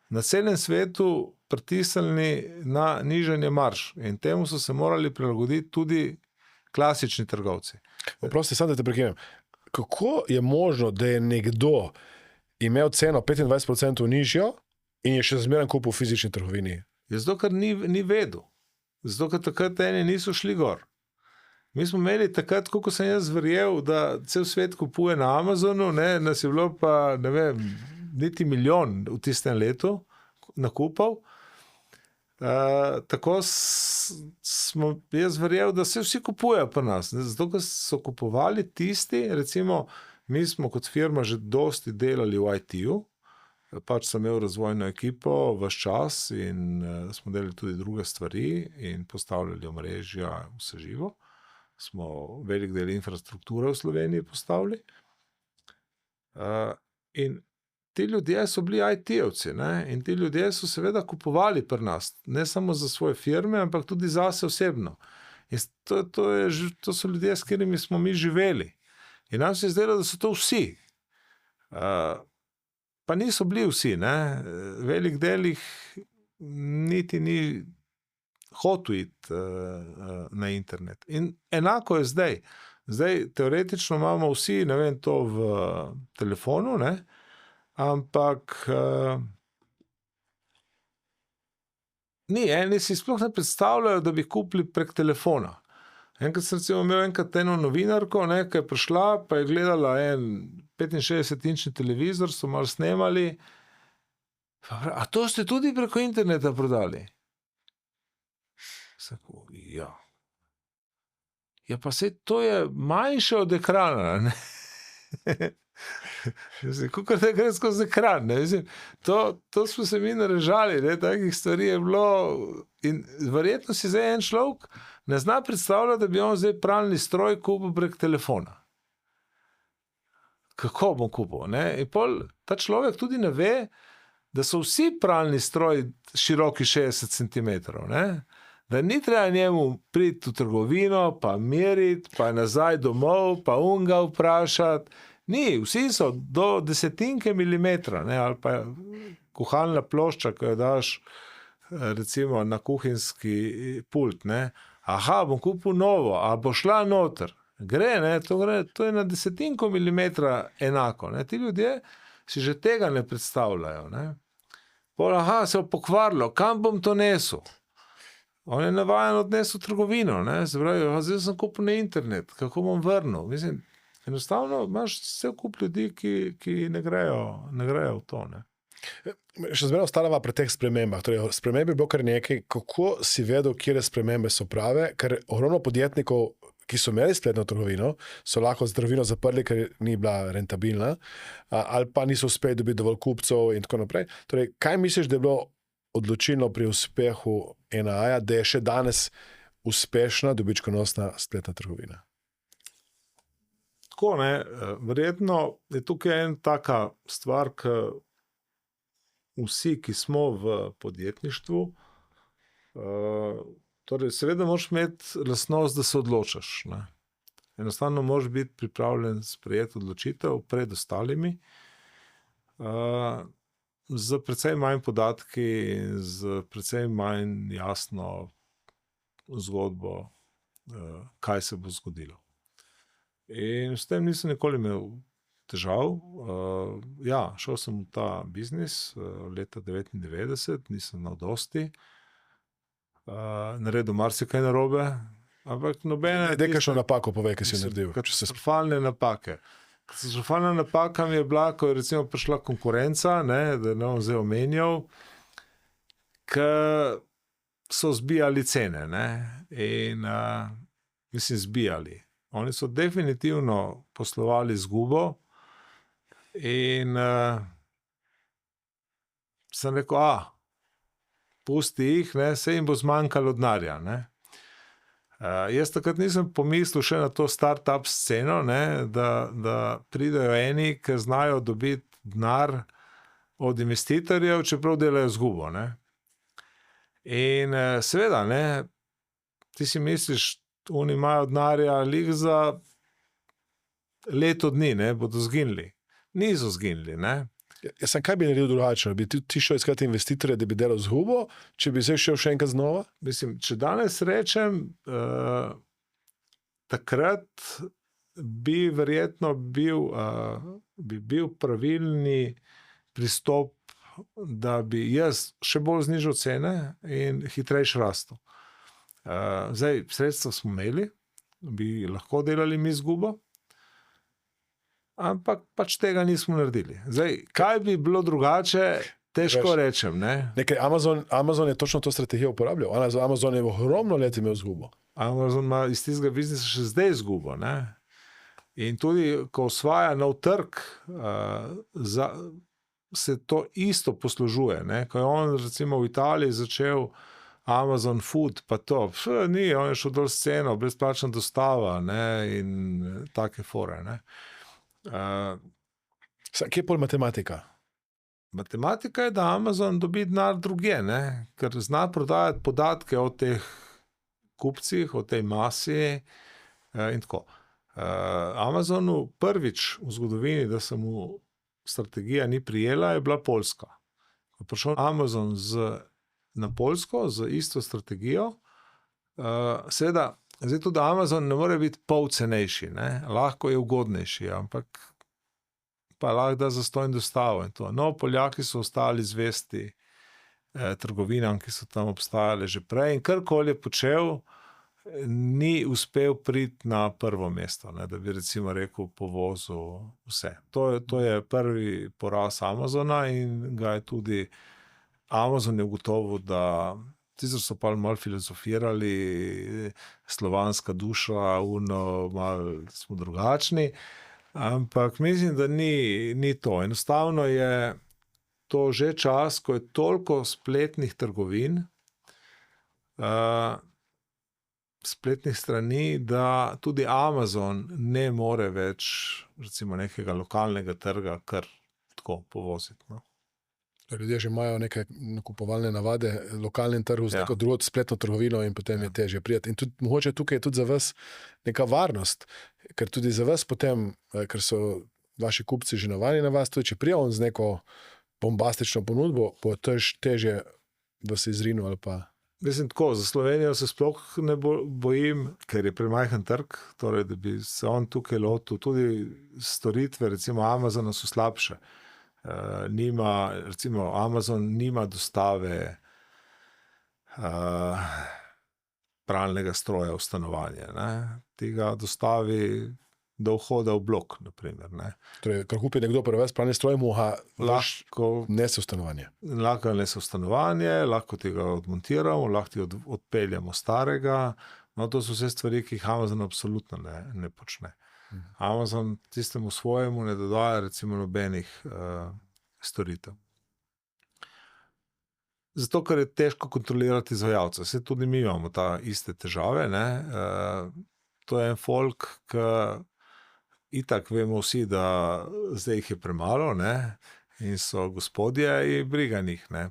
na celem svetu pritisnili na nižanje marž. In temu so se morali prilagoditi tudi klasični trgovci. Oprosti, samo da te prekinem. Kako je možno, da je nekdo imel ceno 25% nižjo in je še zmeraj kupil v fizični trgovini? Zato, ker ni vedel. Zato, ker takrat eni niso šli gor. Mi smo imeli takrat, koliko sem jaz verjel, da cel svet kupuje na Amazonu, ne, nas je bilo pa, ne vem, niti 1 milijon v tistem letu nakupov. Tako smo jaz verjel, da se vsi kupujejo pri nas. Ne? Zato, ker so kupovali tisti, recimo Mi smo kot firma že dosti delali v IT-ju, pač sem imel razvojno ekipo ves čas in smo delali tudi druge stvari in postavljali omrežja, vse živo. Smo velik del infrastrukture v Sloveniji postavili. In ti ljudje so bili IT-evci, ne? In ti ljudje so seveda kupovali pri nas, ne samo za svoje firme, ampak tudi zase osebno. In to so ljudje, s katerimi smo mi živeli. In nam se je zdelo, da so to vsi. Pa niso bili vsi, ne? Velik del jih niti ni hotel iti na internet. In enako je zdaj. Zdaj, teoretično imamo vsi, ne vem, to v telefonu, ne? Ampak eni si sploh ne predstavljajo, da bi kupili prek telefona. Enkrat sem recimo imel eno novinarko, ne, ki je prišla, pa je gledala en 65-inčni televizor, so malo snemali. A to ste tudi preko interneta prodali? Sako, ja. Ja, pa sej to je manjše od ekrana, ne? Kakor da gre skozi ekran, ne? Mislim, to smo se mi narežali, ne? Takih stvari je bilo in verjetno si zdaj en človek ne zna predstavljati, da bi on zdaj pralni stroj kupil prek telefona. Kako bom kupil, ne? In pol ta človek tudi ne ve, da so vsi pralni stroji široki 60 cm, ne? Da ni treba njemu priti v trgovino, pa meriti, pa nazaj domov, pa unga vprašati. Ni, vsi so do desetinke milimetra, ne? Ali pa kuhalna plošča, ko jo daš recimo na kuhinjski pult, ne? Aha, bom kupil novo, a bo šla noter. Gre, ne? To je na desetinko milimetra enako, ne? Ti ljudje si že tega ne predstavljajo, ne? Pol, aha, se je pokvarilo, kam bom to nesel? On je navajen odnesel v trgovino, ne? Se pravi, zdaj sem kupil na internet, kako bom vrnil? Mislim, enostavno imaš vse kup ljudi, ki ne grejo v to, ne? Še zmeraj ostalava pri teh spremembah. Torej, spremembe je bilo kar nekaj. Kako si vedel, kje spremembe so prave? Ker ogromno podjetnikov, ki so imeli spletno trgovino, so lahko trgovino zaprli, ker ni bila rentabilna, ali pa niso uspeli dobiti dovolj kupcev in tako naprej. Torej, kaj misliš, da je bilo odločilno pri uspehu NAA, da je še danes uspešna, dobičkonosna spletna trgovina? Tako, ne, verjetno je tukaj en taka stvar, ki vsi, ki smo v podjetništvu, torej seveda moraš imeti lastnost, da se odločaš, ne. Enostavno moraš biti pripravljen sprejeti odločitev pred ostalimi, z precej manj podatki in z precej manj jasno zgodbo, kaj se bo zgodilo. In s tem nisem nikoli imel težav. Šel sem v ta biznis leta 1999, nisem znal dosti, naredil marsikaj narobe, ampak nobene... Kakšno napako povej, kaj si naredil? Katastrofalne napake. Katastrofalna napaka mi je bila, ko je recimo prišla konkurenca, ne, da ne bom zdaj omenjal, ki so zbijali cene, ne, in mislim zbijali. Oni so definitivno poslovali izgubo in sem rekel, pusti jih, ne, saj jim bo zmanjkalo denarja, ne. Jaz takrat nisem pomislil še na to start-up sceno, ne, da pridejo eni, ki znajo dobiti denar od investitorjev, čeprav delajo izgubo, ne. In seveda, ne, ti si misliš, oni imajo denarja lik za leto dni, ne, bodo zginili. Niso zginili, ne. Jaz sem kaj bi naredil drugače? Bi ti šel iskati investitorje, da bi delal izgubo, če bi se šel še enkrat znova? Mislim, če danes rečem, takrat bi verjetno bil pravilni pristop, da bi jaz še bolj znižal cene in hitrejše rastel. Zdaj, sredstva smo imeli, bi lahko delali mi izgubo, ampak pač tega nismo naredili. Zdaj, kaj bi bilo drugače, težko rečem, ne? Nekaj, Amazon je točno to strategijo uporabljal. Amazon je ogromno let imel izgubo. Amazon ima iz tistega biznisa še zdaj izgubo, ne? In tudi, ko osvaja nov trg, se to isto poslužuje. Ne? Ko je on recimo v Italiji začel Amazon Food, pa to, on je šel dol s ceno, brezplačna dostava, ne? In take fore. Ne? Kje je pol matematika? Matematika je, da Amazon dobi denar drugje, ne? Ker zna prodajati podatke o teh kupcih, o tej masi in tako. Amazonu prvič v zgodovini, da se mu strategija ni prijela, je bila Poljska. Ko je prišel Amazon na Poljsko z isto strategijo, seveda, zdaj tudi Amazon ne more biti pol cenejši, ne? Lahko je ugodnejši, ampak pa lahko da zastonj dostavo in to. No, Poljaki so ostali zvesti trgovinam, ki so tam obstajale že prej in karkoli je počel, ni uspel priti na prvo mesto, ne, da bi recimo rekel povozil vse. To je prvi poraz Amazona in ga je tudi Amazon je ugotovil, da sicer so pa malo filozofirali, slovanska duša, malo smo drugačni, ampak mislim, da ni to. Enostavno je to že čas, ko je toliko spletnih trgovin, spletnih strani, da tudi Amazon ne more več recimo nekega lokalnega trga kar tako povoziti. No? Ljudje že imajo neke nakupovalne navade, lokalnem trgu z neko drugo spletno trgovino in potem je težje prijeti. In tudi, mogoče tukaj je tudi za vas neka varnost, ker tudi za vas potem, ker so vaši kupci že navadni na vas, tudi če prija on z neko bombastično ponudbo, bo težje, da se izrinu ali pa... Mislim tako, za Slovenijo se sploh ne bojim, ker je premajhen trg, torej, da bi se on tukaj lotil. Tudi storitve, recimo Amazona so slabše. Recimo Amazon nima dostave pralnega stroja v stanovanje. Ne? Tega dostavi do vhoda v blok, naprimer. Ne? Torej, kar kupi nekdo prvi pralni stroj, mu ga lahko nese v stanovanje. Lahko nese v stanovanje, lahko tega odmontiramo, lahko ti odpeljamo starega. No, to so vse stvari, ki jih Amazon absolutno ne počne. Amazon tistemu svojemu ne dodaja recimo nobenih storitev. Zato, ker je težko kontrolirati izvajalce. Vse tudi mi imamo ta iste težave. Ne? To je en folk, ki itak vemo vsi, da zdaj jih je premalo, ne? In so gospodje in briga njih. Ne?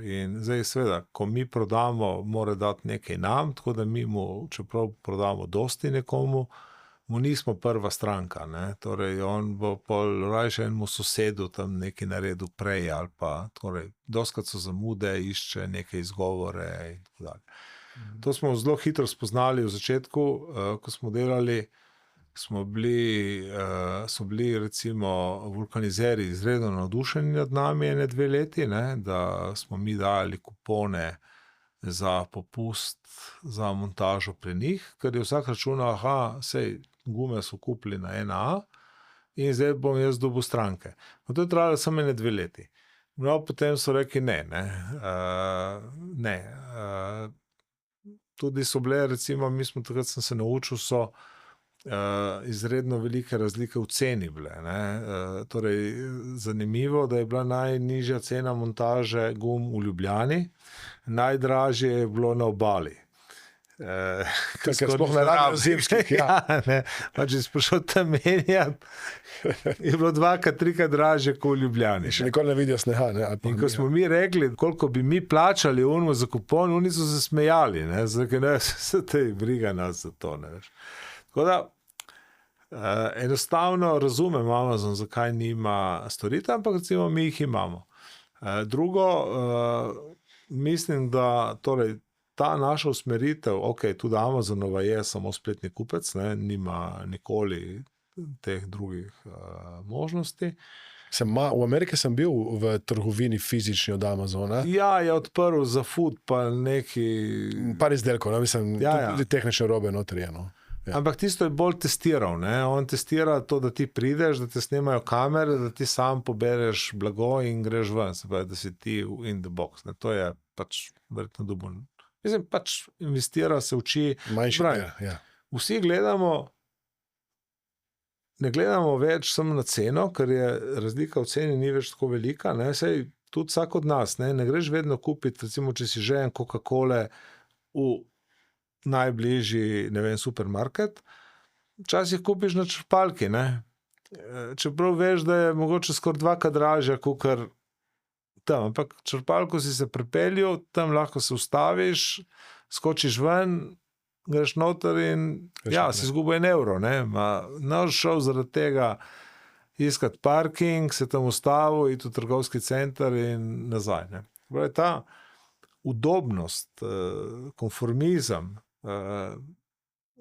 In zdaj seveda, ko mi prodamo, mora dati nekaj nam, tako da mi mu, čeprav prodamo dosti nekomu, mu nismo prva stranka. Ne? Torej, on bo pol rajše enemu sosedu tam nekaj naredil prej ali pa, torej, doskrat so zamude, išče neke izgovore in tako dalje. To smo zelo hitro spoznali v začetku, ko smo delali, smo bili recimo vulkanizeri izredno navdušeni nad nami 1-2 leti, ne, da smo mi dali kupone za popust, za montažo pri njih, ker je vsak računal, sej gume so kupili na 1A in zdaj bom jaz dobil stranke. No, to je trajalo samo 1-2 leti. No, potem so rekli ne. Tudi so bile, recimo, takrat sem se naučil, so izredno velike razlike v ceni bile. Ne? Torej, zanimivo, da je bila najnižja cena montaže gum v Ljubljani, najdražje je bilo na Obali. Ker sploh ne rabim zimskih. Če si prišel tam menjati, je bilo 2-3 dražje kot v Ljubljani. Še nikoli ne vidijo sneha. In ko smo mi rekli, koliko bi mi plačali unmu za kupon, oni so se smejali. Se te briga nas za to. Ne, tako da, enostavno razumem Amazon, zakaj nima storitev, ampak recimo mi jih imamo. Drugo, mislim, da torej, ta naša usmeritev, tudi Amazonova je samo spletni kupec, ne, nima nikoli teh drugih možnosti. V Ameriki sem bil v trgovini fizični od Amazona. Ja, je odprl za food, pa neki... Par izdelkov, mislim, tudi tehnične robe notri. Ja. Ampak tisto je bolj testiral. Ne? On testira to, da ti prideš, da te snemajo kamere, da ti sam pobereš blago in greš ven, se pravi, da si ti in the box. Ne? To je pač verjetno dubon. Mislim, pač investira se uči. Manjši, ja. Vsi gledamo ne gledamo več samo na ceno, ker je razlika v ceni ni več tako velika, ne, sej tudi vsak od nas, ne greš vedno kupiti, recimo, če si žejen Coca-Cole v najbližji, ne vem, supermarket, včasih kupiš na črpalki, ne. Čeprav veš, da je mogoče skoraj dvakrat dražja, kakor tam, ampak črpalko si se pripeljal, tam lahko se ustaviš, skočiš ven, greš noter in si izgubil €1, ne. Naš šel zaradi tega iskati parking, se tam ustavil, iti v trgovski center in nazaj, ne. Ta udobnost, konformizem,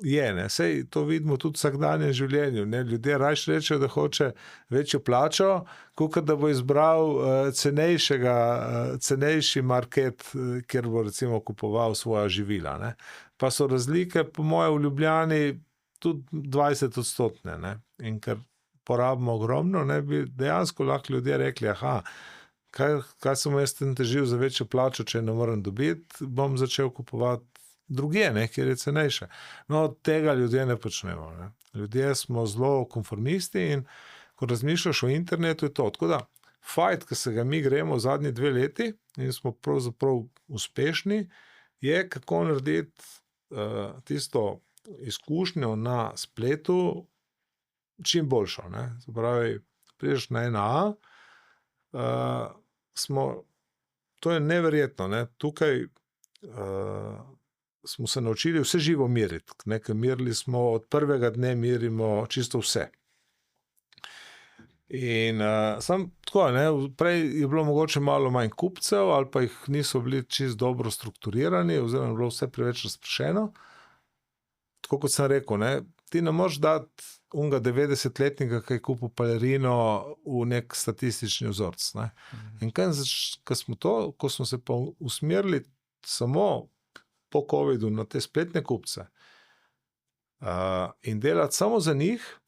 je, ne, sej to vidimo tudi v vsakdanjem življenju, ne, ljudje rajši rečejo, da hoče večjo plačo, kakor da bo izbral cenejši market, kjer bo recimo kupoval svoja živila, ne. Pa so razlike, po moje, v Ljubljani tudi 20%, ne, in ker porabimo ogromno, ne, bi dejansko lahko ljudje rekli, kaj sem jaz tem težil za večjo plačo, če ne morem dobiti, bom začel kupovati drugje, ne, kjer je cenejše. No, tega ljudje ne počnemo, ne. Ljudje smo zelo konformisti in ko razmišljaš o internetu, je to. Tako da, fajt, ki se ga mi gremo v zadnji 2 leti in smo pravzaprav uspešni, je kako narediti tisto izkušnjo na spletu čim boljšo, ne. Se pravi, prideš na NA, to je neverjetno, ne. Tukaj smo se naučili vse živo meriti. Nekaj merili smo, od prvega dne merimo čisto vse. In sam tako, ne, prej je bilo mogoče malo manj kupcev, ali pa jih niso bili čisto dobro strukturirani, oziroma je bilo vse preveč razpršeno. Tako kot sem rekel, ne, ti ne moreš dati unga 90-letnika, ki je kupil balerino v nek statistični vzorc, ne. In ko smo se pa usmerili samo po covidu na te spletne kupce in delati samo za njih,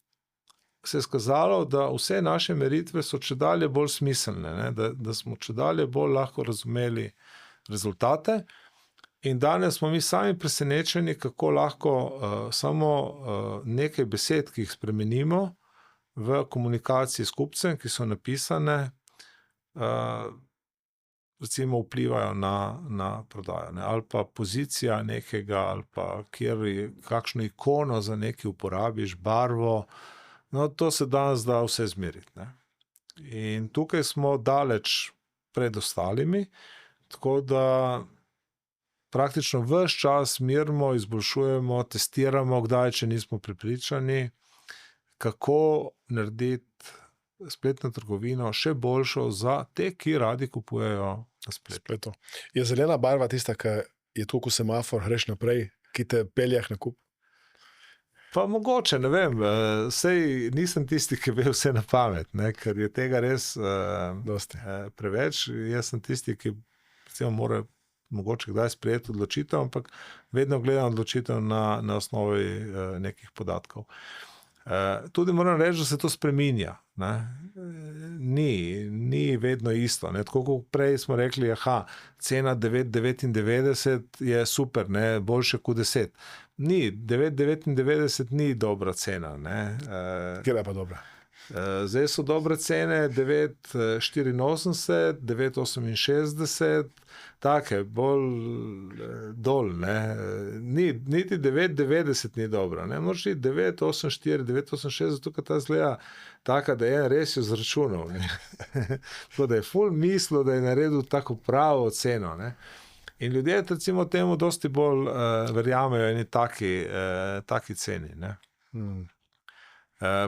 se je skazalo, da vse naše meritve so čedalje bolj smiselne, ne? Da smo čedalje bolj lahko razumeli rezultate in danes smo mi sami presenečeni, kako lahko samo nekaj besed, ki jih spremenimo v komunikaciji s kupcem, ki so napisane, recimo vplivajo na prodajo, ne? Ali pa pozicija nekega, ali pa kakšno ikono za nekaj uporabiš, barvo, no, to se danes da vse zmeriti, ne? In tukaj smo daleč pred ostalimi, tako da praktično ves čas merimo, izboljšujemo, testiramo, kdaj, če nismo prepričani, kako narediti spletno trgovino še boljšo za te, ki radi kupujejo na spletu. Je zelena barva tista, ki je tako kot semafor, greš naprej, ki te pelje na kup? Pa mogoče, ne vem, sej nisem tisti, ki ve vse na pamet, ne, ker je tega res preveč. Jaz sem tisti, ki recimo mora mogoče kdaj sprejeti odločitev, ampak vedno gledam odločitev na osnovi nekih podatkov. Tudi moram reči, da se to spreminja, ne. Ni vedno isto, ne. Tako kot prej smo rekli, cena 9,99 je super, ne, boljše kot 10. Ni, 9,99 ni dobra cena, ne. Kje je pa dobra? Zdaj so dobre cene 9,84, 9,68, take, bolj dol, ne. Niti 9,90 ni dobra, ne. Moraš iti 9,84, 9,68, tukaj ta zgleda taka, da je res jo zračunal, ne. Tako da je ful mislil, da je naredil tako pravo ceno, ne. In ljudje recimo temu dosti bolj verjamejo eni taki ceni, ne.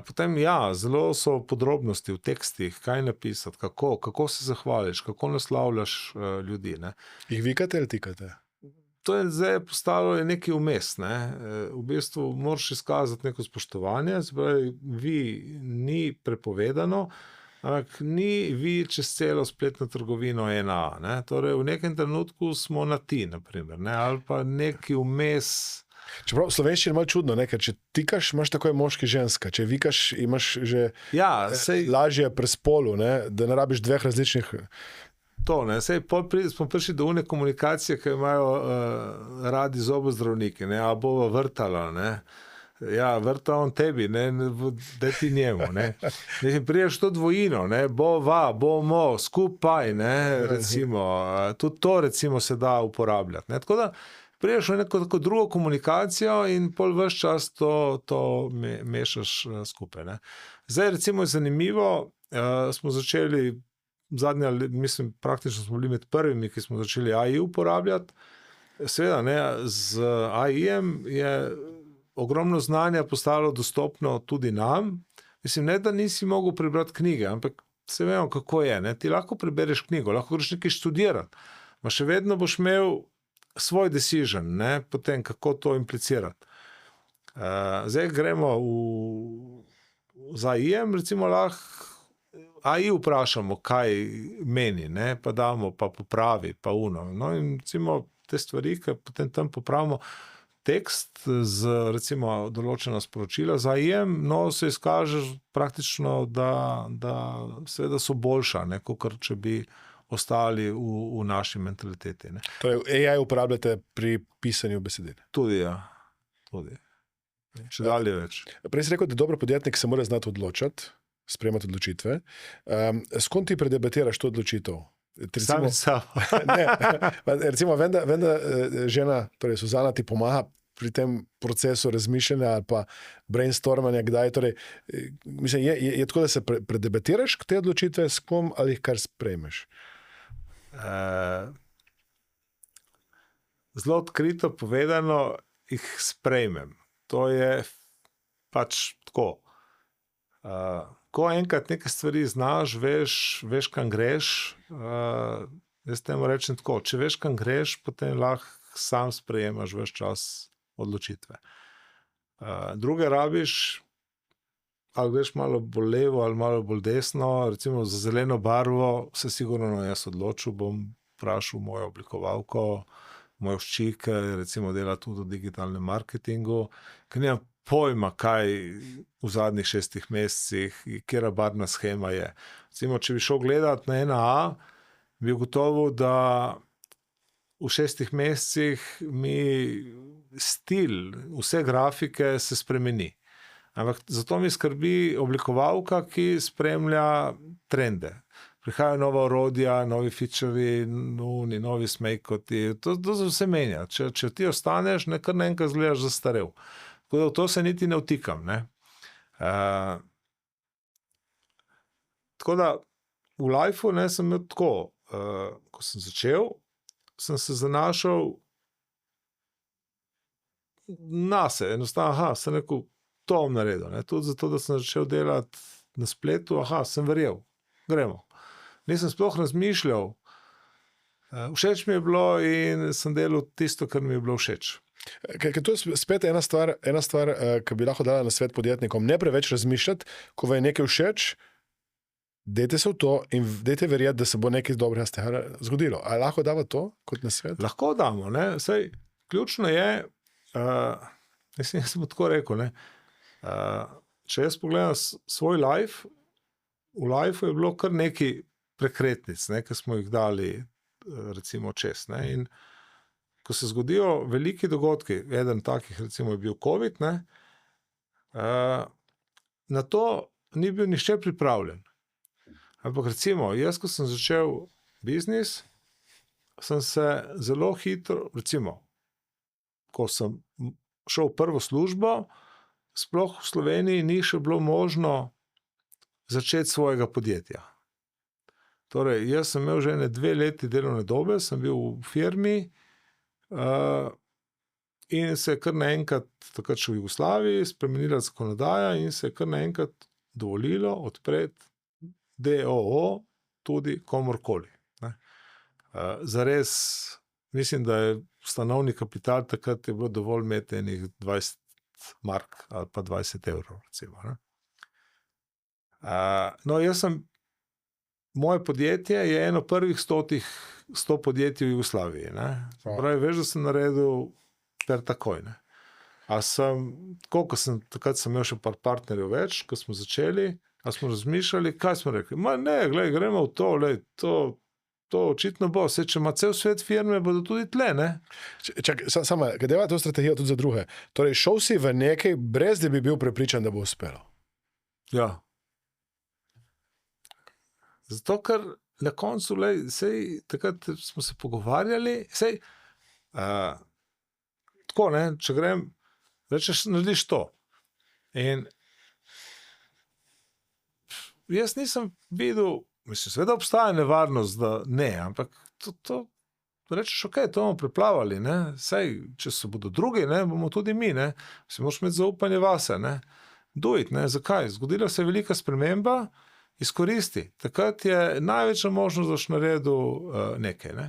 Potem zelo so podrobnosti v tekstih, kaj napisati, kako se zahvališ, kako naslavljaš ljudi, ne. Jih vikate ali tikate? To je zdaj postalo nekaj vmes, ne. V bistvu moraš izkazati neko spoštovanje, se pravi, ni prepovedano, ampak ni vi čez celo spletno trgovino ena, ne. Torej, v nekem trenutku smo na ti, na primer, ne, ali pa nekaj vmes. Čeprav slovenščina je malo čudno, ne? Ker če tikaš, imaš takoj moški ženska, če vikaš, imaš že lažje pri spolu, ne? Da ne rabiš dveh različnih. To, ne, smo prišli do une komunikacije, ki imajo radi zobozdravniki, ne, a bova vrtala, ne. Ja, vrta on tebi, ne, da ti njemu. Ne. Mislim, priješ to dvojino, ne, bomo, skupaj, ne, recimo, tudi to recimo se da uporabljati. Ne. Tako da priješ v neko tako drugo komunikacijo in pol ves čas to mešaš skupaj. Ne. Zdaj recimo je zanimivo, smo začeli mislim, praktično smo bili med prvimi, ki smo začeli AI uporabljati. Seveda, ne, z AI-jem je ogromno znanja postalo dostopno tudi nam. Mislim, ne, da nisi mogel prebrati knjige, ampak se vemo, kako je. Ne? Ti lahko prebereš knjigo, lahko greš nekaj študirati, ma še vedno boš imel svoj decision, ne? Potem kako to implicirati. Zdaj gremo z AI-jem, recimo lahko AI vprašamo, kaj meni, ne? Pa damo, pa popravi, pa uno. No in recimo te stvari, ki potem tam popravimo, tekst z recimo določena sporočila za AI-jem, no se izkaže praktično, da seveda so boljša, ne, kot če bi ostali v naši mentaliteti. Ne. Torej, AI uporabljate pri pisanju besedil? Tudi, ja. Tudi. Še dalje več. Prej si rekel, da dober podjetnik se mora znati odločati, sprejemati odločitve. S kom ti predebatiraš to odločitev? Sami sabo. Recimo, vem, da žena, torej Suzana, ti pomaga pri tem procesu razmišljanja ali pa brainstormanja, kdaj. Torej, mislim, je tako, da se predebatiraš te odločitve s kom ali kar sprejmeš? Zelo odkrito povedano, jih sprejmem. To je pač tako. Ko enkrat neke stvari znaš, veš kam greš, jaz temu rečem tako, če veš kam greš, potem lahko sam sprejemaš ves čas odločitve. Druge rabiš, ali greš malo bolj levo ali malo bolj desno, recimo za zeleno barvo se sigurno jaz odločil, bom vprašal mojo oblikovalko, mojo hči, ki recimo dela tudi v digitalnem marketingu, ker nimam pojma, kaj v zadnjih 6 mesecih, katera barvna shema je. Recimo, če bi šel gledati na NAA, bi ugotovil, da v 6 mesecih mi stil, vse grafike se spremeni. Ampak zato mi skrbi oblikovalka, ki spremlja trende. Prihajajo nova orodja, novi featurei, novi smejkoti, to se vse menja. Če ti ostaneš, kar naenkrat izgledaš zastarel. Tako da v to se niti ne vtikam. Ne? Tako da v lifeu sem imel tako, ko sem začel, sem se zanašal nase. Enostavno, sem rekel, to bom naredil. Ne? Tudi zato, da sem začel delati na spletu, sem verjel, gremo. Nisem sploh razmišljal, všeč mi je bilo in sem delal tisto, kar mi je bilo všeč. Ker to je spet ena stvar, ki bi lahko dala na svet podjetnikom. Ne preveč razmišljati, ko vam je nekaj všeč, dajte se v to in dajte verjeti, da se bo nekaj dobrega zgodilo. Ali lahko dava to kot na svet? Lahko damo. Ne? Saj, ključno je, jaz sem tako rekel, ne? Če jaz pogledam svoj life, v lifeu je bilo kar nekaj prekretnic, ne? Ki smo jih dali recimo čez. Ne? In ko se zgodijo veliki dogodki, eden takih recimo je bil COVID, ne? Na to ni bil nihče pripravljen. Ampak recimo, jaz ko sem začel biznis, sem se zelo hitro, recimo, ko sem šel v prvo službo, sploh v Sloveniji ni še bilo možno začeti svojega podjetja. Torej, jaz sem imel že 2 leti delovne dobe, sem bil v firmi, in se je kar naenkrat, takrat še v Jugoslaviji, spremenila zakonodaja in se je kar naenkrat dovolilo odpreti DOO tudi komorkoli. Zares, mislim, da je ustanovni kapital takrat je bilo dovolj imeti enih 20 mark ali pa 20 evrov, recimo. Ne? No, moje podjetje je eno prvih 100 podjetij v Jugoslaviji. Ne? Pravi, veš, da sem naredil per takoj. Ne? Takrat sem imel še par partnerjev več, ko smo začeli, a smo razmišljali, kaj smo rekli? Ne, glej, gremo v to, to očitno bo. Če ima cel svet firme, bodo tudi tle, ne? Samo, kaj deva to strategijo tudi za druge. Torej, šel si v nekaj, brez da bi bil prepričan, da bo uspelo. Ja. Zato, ker na koncu, sej, takrat smo se pogovarjali, sej, tako, ne, če grem, rečeš, narediš to. In jaz nisem videl, mislim, seveda obstaja nevarnost, da ne, ampak to rečeš, ok, to bomo preplavali, ne, sej, če se bodo drugi, ne, bomo tudi mi, ne, si moraš imeti zaupanje vase, ne, do it, ne, zakaj? Zgodila se je velika sprememba, izkoristi. Takrat je največja možnost, da boš naredil nekaj, ne.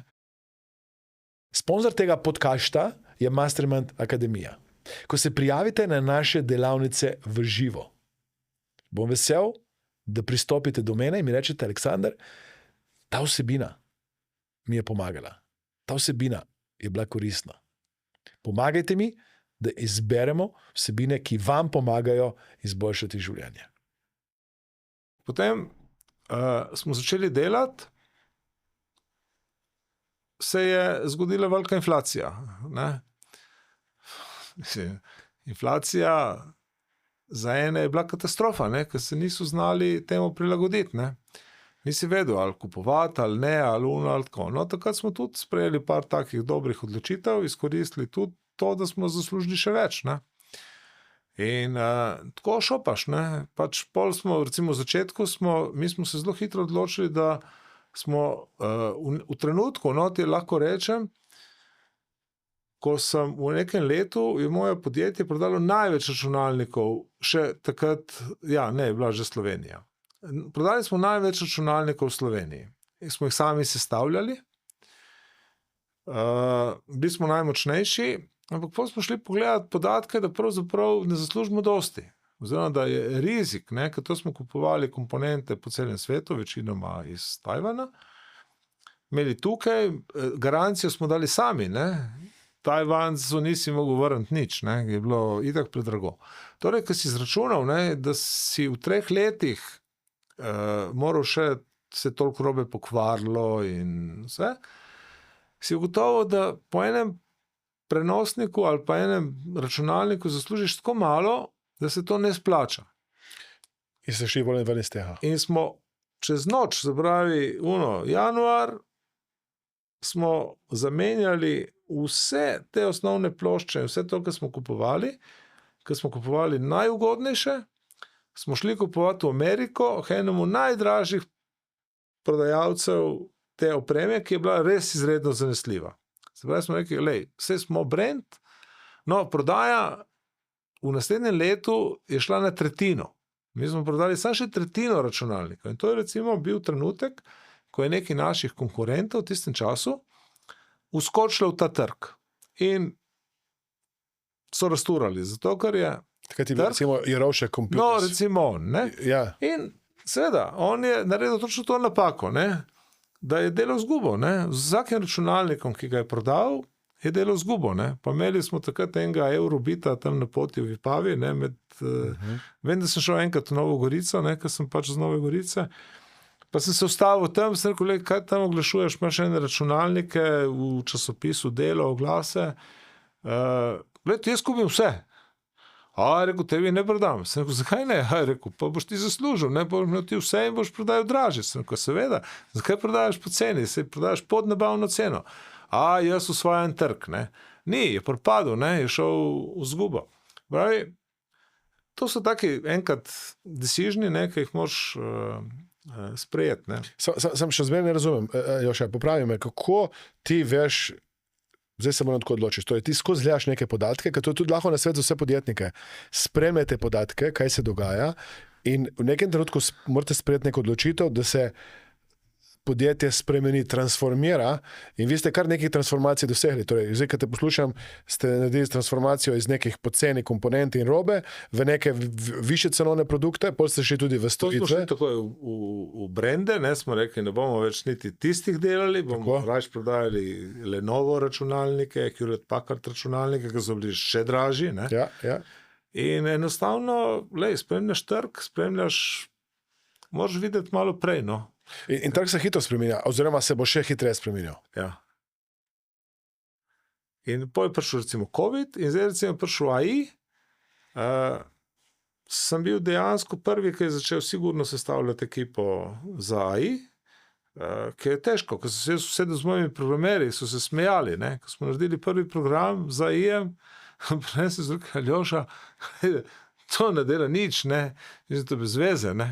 Sponzor tega podcasta je Mastermind Akademija. Ko se prijavite na naše delavnice v živo, bom vesel, da pristopite do mene in mi rečete, Aleksandar, ta vsebina mi je pomagala. Ta vsebina je bila koristna. Pomagajte mi, da izberemo vsebine, ki vam pomagajo izboljšati življenje. Potem smo začeli delati, se je zgodila velika inflacija, ne. Inflacija za ene je bila katastrofa, ne, ker se niso znali temu prilagoditi, ne. Nisi vedel, ali kupovati, ali ne, ali ono, ali tako. No, takrat smo tudi sprejeli par takih dobrih odločitev, izkoristili tudi to, da smo zaslužili še več, ne. In tako šopaš, ne. Pač pol smo, recimo v začetku mi smo se zelo hitro odločili, da smo v trenutku, no, ti lahko rečem, ko sem v nekem letu, je moje podjetje prodalo največ računalnikov, še takrat, ja, ne, je bila že Slovenija. Prodali smo največ računalnikov v Sloveniji. In smo jih sami sestavljali. Bili smo najmočnejši, ampak potem smo šli pogledati podatke, da pravzaprav ne zaslužimo dosti. Oziroma, da je rizik, ne, ker to smo kupovali komponente po celem svetu, večinoma iz Tajvana. Imeli tukaj, garancijo smo dali sami, ne. Tajvancu nisi mogel vrniti nič, ne, je bilo itak predrago. Torej, ko si izračunal, ne, da si v 3 letih moral še se toliko robe pokvarilo in vse, si ugotovil, da po enem prenosniku ali pa enem računalniku zaslužiš tako malo, da se to ne splača. In se šli ven iz tega. In smo čez noč, se pravi, januar, smo zamenjali vse te osnovne plošče in vse to, kar smo kupovali najugodnejše, smo šli kupovati v Ameriko, enemu najdražjih prodajalcev te opreme, ki je bila res izredno zanesljiva. Se pravi, smo rekli, vse smo brand, no, prodaja v naslednjem letu je šla na tretjino. Mi smo prodali samo še tretjino računalnika. In to je recimo bil trenutek, ko je neki naših konkurentov v tistem času vskočilo v ta trg. In so rasturali, zato ker je takrat je bil, recimo, Jerovšek Computers. No, recimo, ne. Ja. In seveda, on je naredil točno to napako, ne, da je delal izgubo, ne. Z vsakim računalnikom, ki ga je prodal, je delal izgubo, ne. Pa imeli smo takrat enega Eurobita tam na poti v Vipavi, ne, vem, da sem šel enkrat v Novo Gorico, ne, ker sem pač z Nove Gorice, pa sem se ustavil tam, sem rekel, kaj tam oglašuješ, imaš ene računalnike v časopisu Delo, oglase, jaz kupim vse. Rekel, tebi ne prodam. Sem rekel, zakaj ne? Rekel, pa boš ti zaslužil, ne, boš imel ti vse in boš prodajal dražje. Sem rekel, seveda, zakaj prodajaš po ceni? Se prodajaš pod nabavno ceno. Jaz usvajam trg, ne. Ni, je propadel, ne, je šel v izgubo. Pravi, to so taki enkrat decisioni, ne, ki jih moraš sprejeti, ne. Sam še zmeraj ne razumem, Joša, popravi me, kako ti veš, zdaj se moram tako odločiti, torej ti skozi gledaš neke podatke, ker to je tudi lahko na svet za vse podjetnike. Spremljate podatke, kaj se dogaja in v nekem trenutku morate sprejeti neko odločitev, da se podjetje spremeni, transformira in vi ste kar nekaj transformacij dosegli. Torej, zdaj, ko te poslušam, ste naredili transformacijo iz nekih poceni komponent in robe v neke više cenovne produkte, potem ste šli tudi v storitve. To smo šli tako v brende, ne, smo rekli, ne bomo več niti tistih delali, bomo raje prodajali Lenovo računalnike, Hewlett Packard računalnike, ki so bili še dražji, ne. Ja, ja. In enostavno, spremljaš trg, moraš videti malo prej, no. In trg se hitro spremenja, oziroma se bo še hitreje spremenjal. Ja. In potem je prišel recimo COVID in zdaj recimo prišel AI. Sem bil dejansko prvi, ki je začel sigurno sestavljati ekipo za AI, ki je težko, ko so se vsedel z mojimi programerji, so se smejali, ne? Ko smo naredili prvi program za AI, prej sem rekel, Aljoša, to ne dela nič, ne? Mislim, to je brez veze, ne?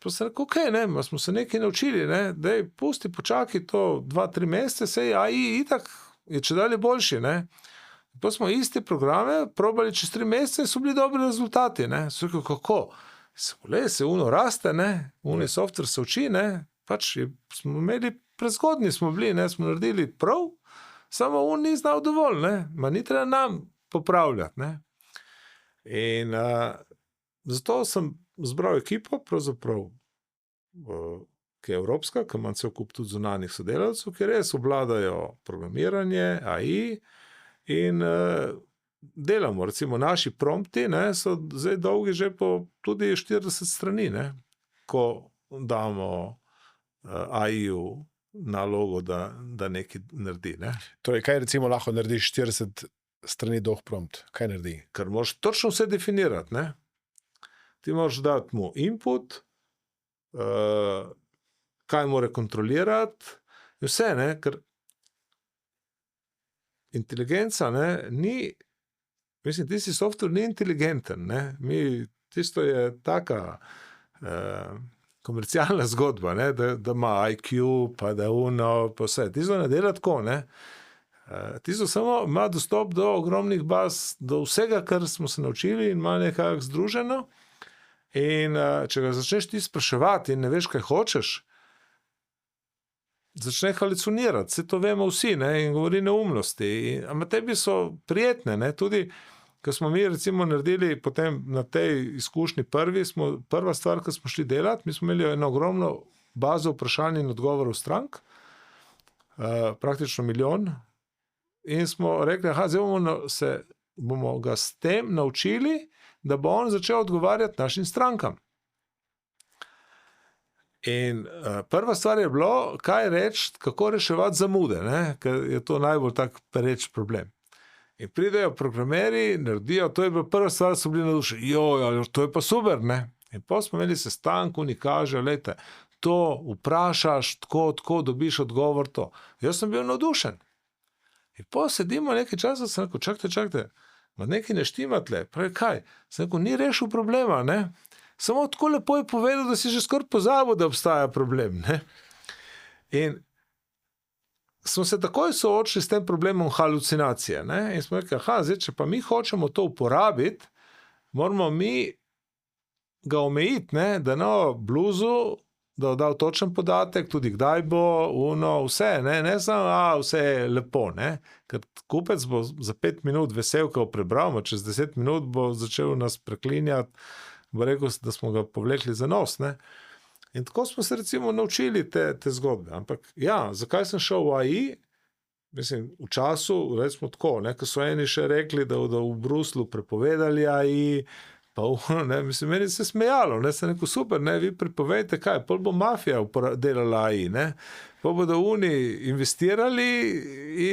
Pa sem rekel, okej, ne, smo se nekaj naučili, ne? Dej, pusti, počakaj to 2-3 mesece, sej AI itak je čedalje boljši, ne? Pa smo iste programe probali čez 3 mesece in so bili dobri rezultati, ne? Sem rekel, kako? Se uno raste, ne? Uni software se uči, ne? Pač smo imeli, prezgodni smo bili, ne? Smo naredili prav, samo on ni znal dovolj, ne? Ma ni treba nam popravljati, ne? In zato sem zbral ekipo, pravzaprav, ki je evropska, ki ima cel kup tudi zunanjih sodelavcev, ki res obvladajo programiranje, AI in delamo, recimo naši prompti, ne, so zdaj dolgi že po tudi 40 strani, ne, ko damo AI-ju nalogo, da nekaj naredi, ne. Torej, kaj recimo lahko narediš 40 strani dolg prompt? Kaj naredi? Ker moraš točno vse definirati, ne. Ti moraš dati mu input, kaj mora kontrolirati, vse, ne, ker inteligenca, ne, ni, mislim, tisti software ni inteligenten, ne, tisto je taka komercialna zgodba, ne, da ima IQ, pa da uno, pa vse, tisto ne dela tako, ne, tisto samo ima dostop do ogromnih baz, do vsega, kar smo se naučili in ima nekako združeno in če ga začneš ti spraševati in ne veš, kaj hočeš, začne halucinirati, vse to vemo vsi, ne, in govori neumnosti, ampak tebi so prijetne, ne, tudi, ko smo mi recimo naredili potem na tej izkušnji prva stvar, ko smo šli delati, mi smo imeli eno ogromno bazo vprašanj in odgovorov strank, praktično 1 milijon, in smo rekli, zdaj bomo ga s tem naučili, da bo on začel odgovarjati našim strankam. In prva stvar je bilo, kaj reči, kako reševati zamude, ne? Ker je to najbolj tak pereč problem. In pridejo programeri, naredijo, to je bila prva stvar, so bili navdušeni, to je pa super, ne? In potem smo imeli sestanek, oni kažejo, lejte, to vprašaš, tako dobiš odgovor, to. Jaz sem bil navdušen. In potem sedimo nekaj časa, sem rekel, čakajte, ma nekaj ne štima tle. Pravi, kaj? Sem rekel, ni rešil problema, ne? Samo tako lepo je povedal, da si že skoraj pozabil, da obstaja problem, ne? In smo se takoj soočili s tem problemom halucinacije, ne? In smo rekli, zdaj, če pa mi hočemo to uporabiti, moramo mi ga omejiti, ne? Da na bluzu, da dal točen podatek, tudi kdaj bo, vse, ne samo, vse je lepo, ne? Ker kupec bo za 5 minut vesel, ko prebral, čez 10 minut bo začel nas preklinjati, bo rekel, da smo ga povlekli za nos, ne? In tako smo se recimo naučili te zgodbe. Ampak ja, zakaj sem šel v AI? Mislim, v času, recimo tako, ne, ko so eni še rekli, da v Bruslu prepovedali AI, pa ne, mislim, meni se smejalo, ne, sem rekel, super, ne, vi prepovejte kaj, pol bo mafija delala AI, ne, pol bodo oni investirali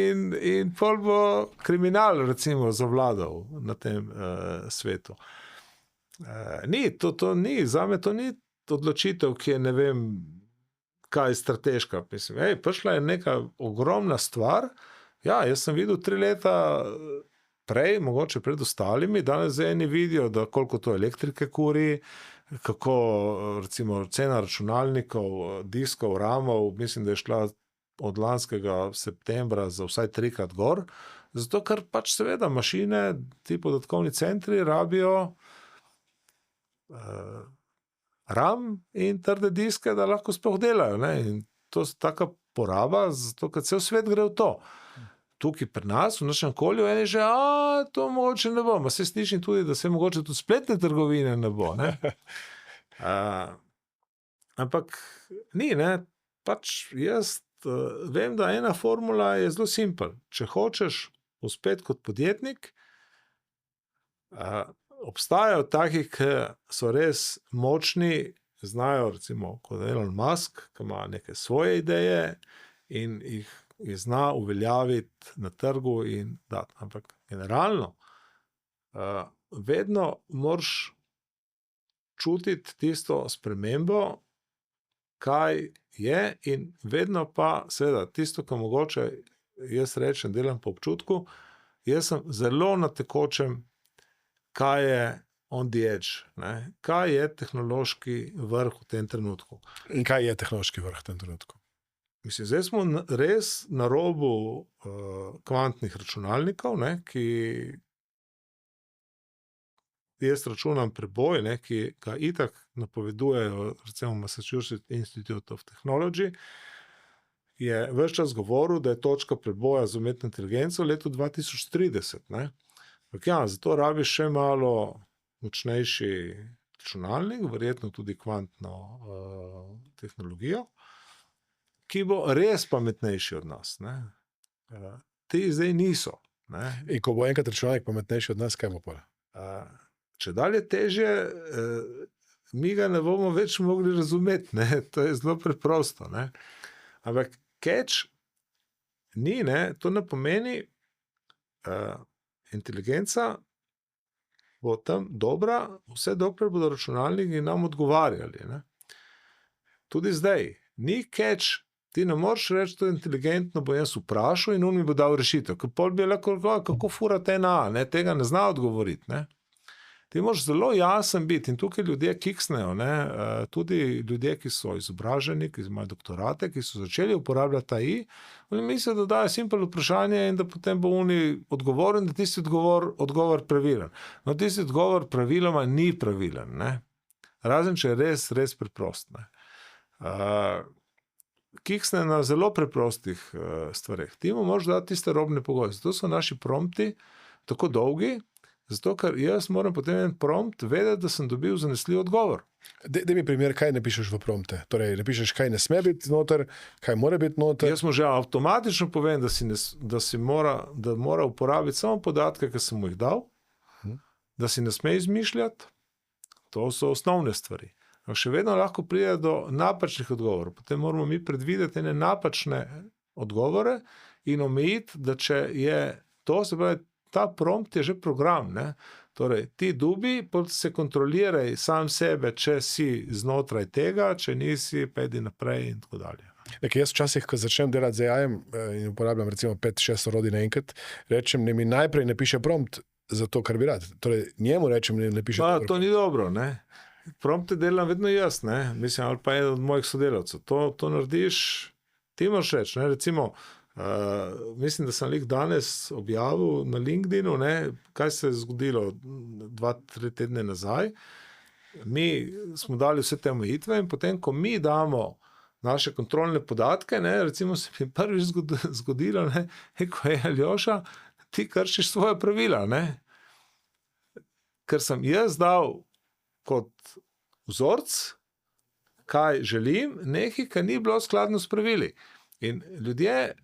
in pol bo kriminal, recimo, zavladal na tem svetu. To ni, zame to ni odločitev, ki je ne vem, kaj strateška. Mislim, prišla je neka ogromna stvar. Ja, jaz sem videl 3 leta prej, mogoče pred ostalimi, danes eni vidijo, da koliko to elektrike kuri, kako recimo cena računalnikov, diskov, ramov, mislim, da je šla od lanskega septembra za vsaj 3-krat gor, zato ker pač seveda mašine, ti podatkovni centri rabijo RAM in trde diske, da lahko sploh delajo, ne? In to je taka poraba, zato ker cel svet gre v to. Tukaj pri nas, v našem okolju, eni že, to mogoče ne bo, ma se slišim tudi, da se mogoče tudi spletne trgovine ne bo, ne? Ampak ni, ne, pač jaz vem, da ena formula je zelo simpel. Če hočeš uspeti kot podjetnik, obstajajo taki, ki so res močni znajo, recimo, kot Elon Musk, ki ima neke svoje ideje in jih zna uveljaviti na trgu in dati. Ampak generalno, vedno moraš čutiti tisto spremembo, kaj je, in vedno pa, seveda, tisto, kar mogoče jaz rečem, delam po občutku, jaz sem zelo na tekočem, kaj je on the edge, ne? Kaj je tehnološki vrh v tem trenutku. In kaj je tehnološki vrh v tem trenutku? Mislim, zdaj smo res na robu kvantnih računalnikov, ne, ki jaz računam preboj, ne, ki ga itak napovedujejo, recimo Massachusetts Institute of Technology, je ves čas govoril, da je točka preboja z umetno inteligenco v letu 2030. Ne. Ja, zato rabiš še malo močnejši računalnik, verjetno tudi kvantno tehnologijo, ki bo res pametnejši od nas. Ne. Ti zdaj niso. Ne. In ko bo enkrat računalnik pametnejši od nas, kaj bo pol? Če dalje težje, mi ga ne bomo več mogli razumeti. Ne. To je zelo preprosto. Ne. Ampak catch ni, ne. To ne pomeni, inteligenca bo tam dobra, vse dokler bodo računalniki nam odgovarjali. Ne. Tudi zdaj, ni catch, ti ne moreš reči, to je inteligentno, bo jaz vprašal in on mi bo dal rešitev. Ker pol bi lahko rekel, kako furate na, ne, tega ne zna odgovoriti. Ne. Ti moraš zelo jasen biti in tukaj ljudje kiksnejo, ne, tudi ljudje, ki so izobraženi, ki imajo doktorate, ki so začeli uporabljati AI, oni mislijo, da dajo simpel vprašanje in da potem bo oni odgovoril, da tisti odgovor pravilen. No, tisti odgovor praviloma ni pravilen, ne. Razen, če je res, res preprost, ne. Kiksne na zelo preprostih stvareh. Ti mu moraš dati tiste robne pogoje. Zato so naši prompti tako dolgi, zato ker jaz moram potem en prompt vedeti, da sem dobil zanesljiv odgovor. Daj mi primer, kaj ne pišeš v prompte. Torej, ne pišeš, kaj ne sme biti noter, kaj mora biti noter. Jaz mu že avtomatično povem, da mora uporabiti samo podatke, ki sem mu jih dal, da si ne sme izmišljati. To so osnovne stvari. Ampak še vedno lahko pride do napačnih odgovorov. Potem moramo mi predvideti ene napačne odgovore in omejiti, da če je to, se pravi, ta prompt je že program. Ne? Torej, ti dubi, se kontroliraj sam sebe, če si znotraj tega, če nisi, pedi naprej in tako dalje. Jaz včasih, ko začnem delati z AI-jem in uporabljam recimo 5-6 orodij naenkrat, rečem, ne mi najprej ne piše prompt za to, kar bi rad. Torej, njemu rečem, ne piše prompt. To ni dobro, ne? Prompte delam vedno jaz, ne? Mislim, ali pa eden od mojih sodelavcev. To narediš, ti moraš reči, ne? Recimo, mislim, da sem lih danes objavil na LinkedInu, ne? Kaj se je zgodilo 2-3 tedne nazaj. Mi smo dali vse te omejitve in potem, ko mi damo naše kontrolne podatke, ne? Recimo se mi prvič zgodilo, ne? Ko je Aljoša, ti kršiš svoje pravila, ne? Ker sem jaz dal kot vzorc, kaj želim, nekaj, kar ni bilo skladno s pravili. In ljudje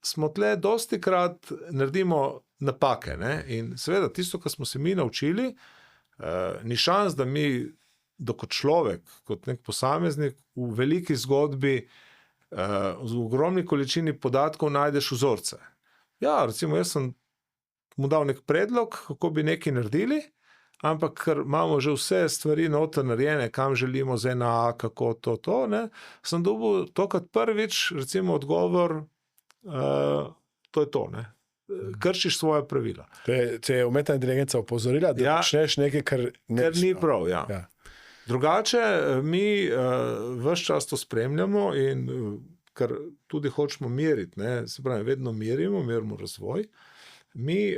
smo tle dostikrat naredimo napake. Ne? In seveda, tisto, kar smo se mi naučili, ni šans, da mi, kot človek, kot nek posameznik, v veliki zgodbi, v ogromni količini podatkov najdeš vzorce. Ja, recimo, jaz sem mu dal nek predlog, kako bi nekaj naredili, ampak ker imamo že vse stvari noter narejene, kam želimo z ena, kako to, ne, sem dobil to kot prvič, recimo, odgovor, to je to, ne. Kršiš svoje pravila. Te je umetna inteligenca opozorila, da počneš nekaj, kar ni prav, ja. Drugače, mi ves čas to spremljamo in ker tudi hočemo meriti, ne, se pravi, vedno merimo razvoj. Mi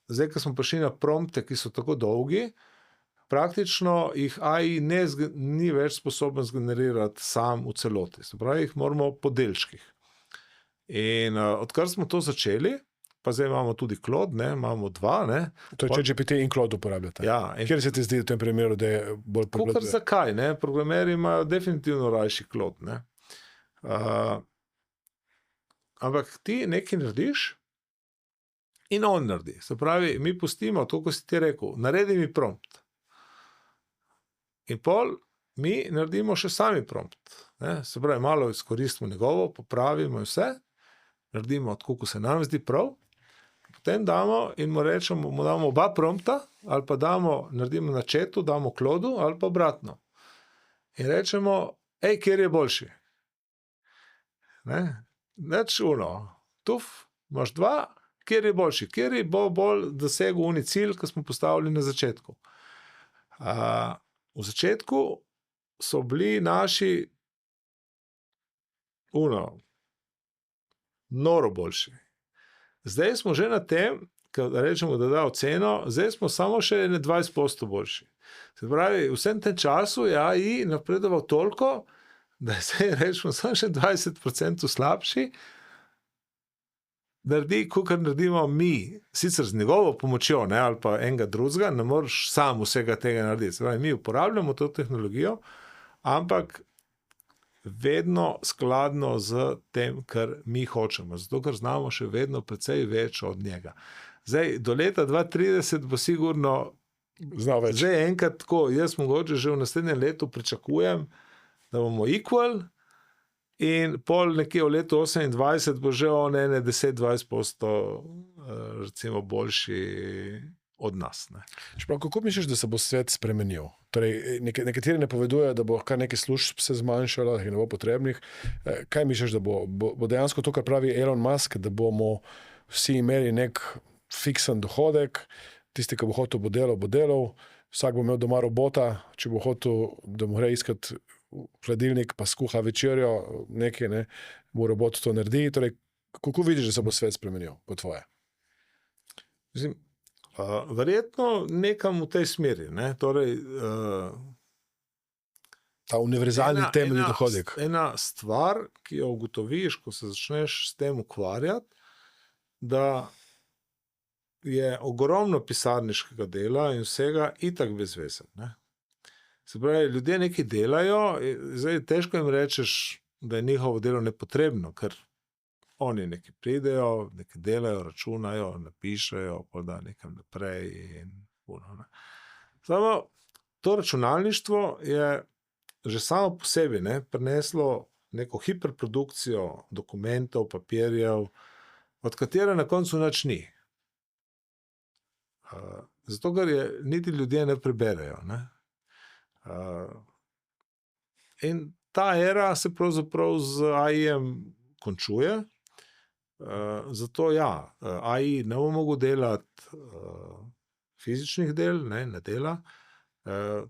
zdaj, ko smo prišli na prompte, ki so tako dolgi, praktično jih AI ni več sposoben zgenerirati sam v celoti. Se pravi, jih moramo po delčkih. In odkar smo to začeli, pa zdaj imamo tudi Claude, ne, imamo 2. Ne. To je ChatGPT in Claude uporabljate. Ja. Kjer se ti zdi v tem primeru, da je bolj pogledal? Zakaj? Ne? Programeri imajo definitivno rajši Claude. Ne. Ampak ti nekaj narediš, in on naredi. Se pravi, mi pustimo to, ko si ti rekel, naredi mi prompt. In pol mi naredimo še sami prompt. Ne? Se pravi, malo izkoristimo njegovo, popravimo vse, naredimo tako, ko se nam zdi prav, potem damo in mu rečemo, mu damo oba prompta, ali pa naredimo na chatu, damo Claudu, ali pa obratno. In rečemo, kjer je boljši. Neč tuf, imaš 2, kjer je boljši, kjer je bolj dosegel oni cilj, ki smo postavili na začetku. V začetku so bili naši noro boljši. Zdaj smo že na tem, ko rečemo, da da oceno, zdaj smo samo še 20% boljši. Se pravi, v vsem tem času je AI napredoval toliko, da je zdaj rečemo samo še 20% slabši, naredi, kakor naredimo mi, sicer z njegovo pomočjo, ne, ali pa enega drugega, ne moreš sam vsega tega narediti. Se pravi, mi uporabljamo to tehnologijo, ampak vedno skladno z tem, kar mi hočemo, zato ker znamo še vedno precej več od njega. Zdaj, do leta 2030 bo sigurno Znal več. Zdaj enkrat tako, jaz mogoče že v naslednjem letu pričakujem, da bomo equal in pol nekje v letu 28 bo že on 10-20% recimo boljši od nas. Ne. Šprav, kako misliš, da se bo svet spremenil? Torej, nekateri napovedujejo, da bo kar nekaj služb se zmanjšalo, da jih ne bo potrebnih. Kaj misliš, da bo dejansko to, kar pravi Elon Musk, da bomo vsi imeli nek fiksen dohodek, tisti, ki bo hotel, bo delal, vsak bo imel doma robota, če bo hotel, da mu gre iskati hladilnik, pa skuha večerjo, nekaj, ne, bo robot to naredi. Torej, kako vidiš, da se bo svet spremenil, po tvoje? Mislim, verjetno nekam v tej smeri. Ne? Torej, ta univerzalni temeljni dohodek. Ena stvar, ki jo ugotoviš, ko se začneš s tem ukvarjati, da je ogromno pisarniškega dela in vsega itak brez veze. Se pravi, ljudje nekaj delajo, zdaj težko jim rečeš, da je njihovo delo nepotrebno, ker oni nekaj pridejo, nekaj delajo, računajo, napišejo, pa da nekam naprej in puno. Samo to računalništvo je že samo po sebi prineslo neko hiperprodukcijo dokumentov, papirjev, od katere na koncu nič ni. Zato, ker je niti ljudje ne preberejo. Ne? In ta era se pravzaprav z AI-jem končuje. Zato AI ne bo mogel delati fizičnih del, ne dela.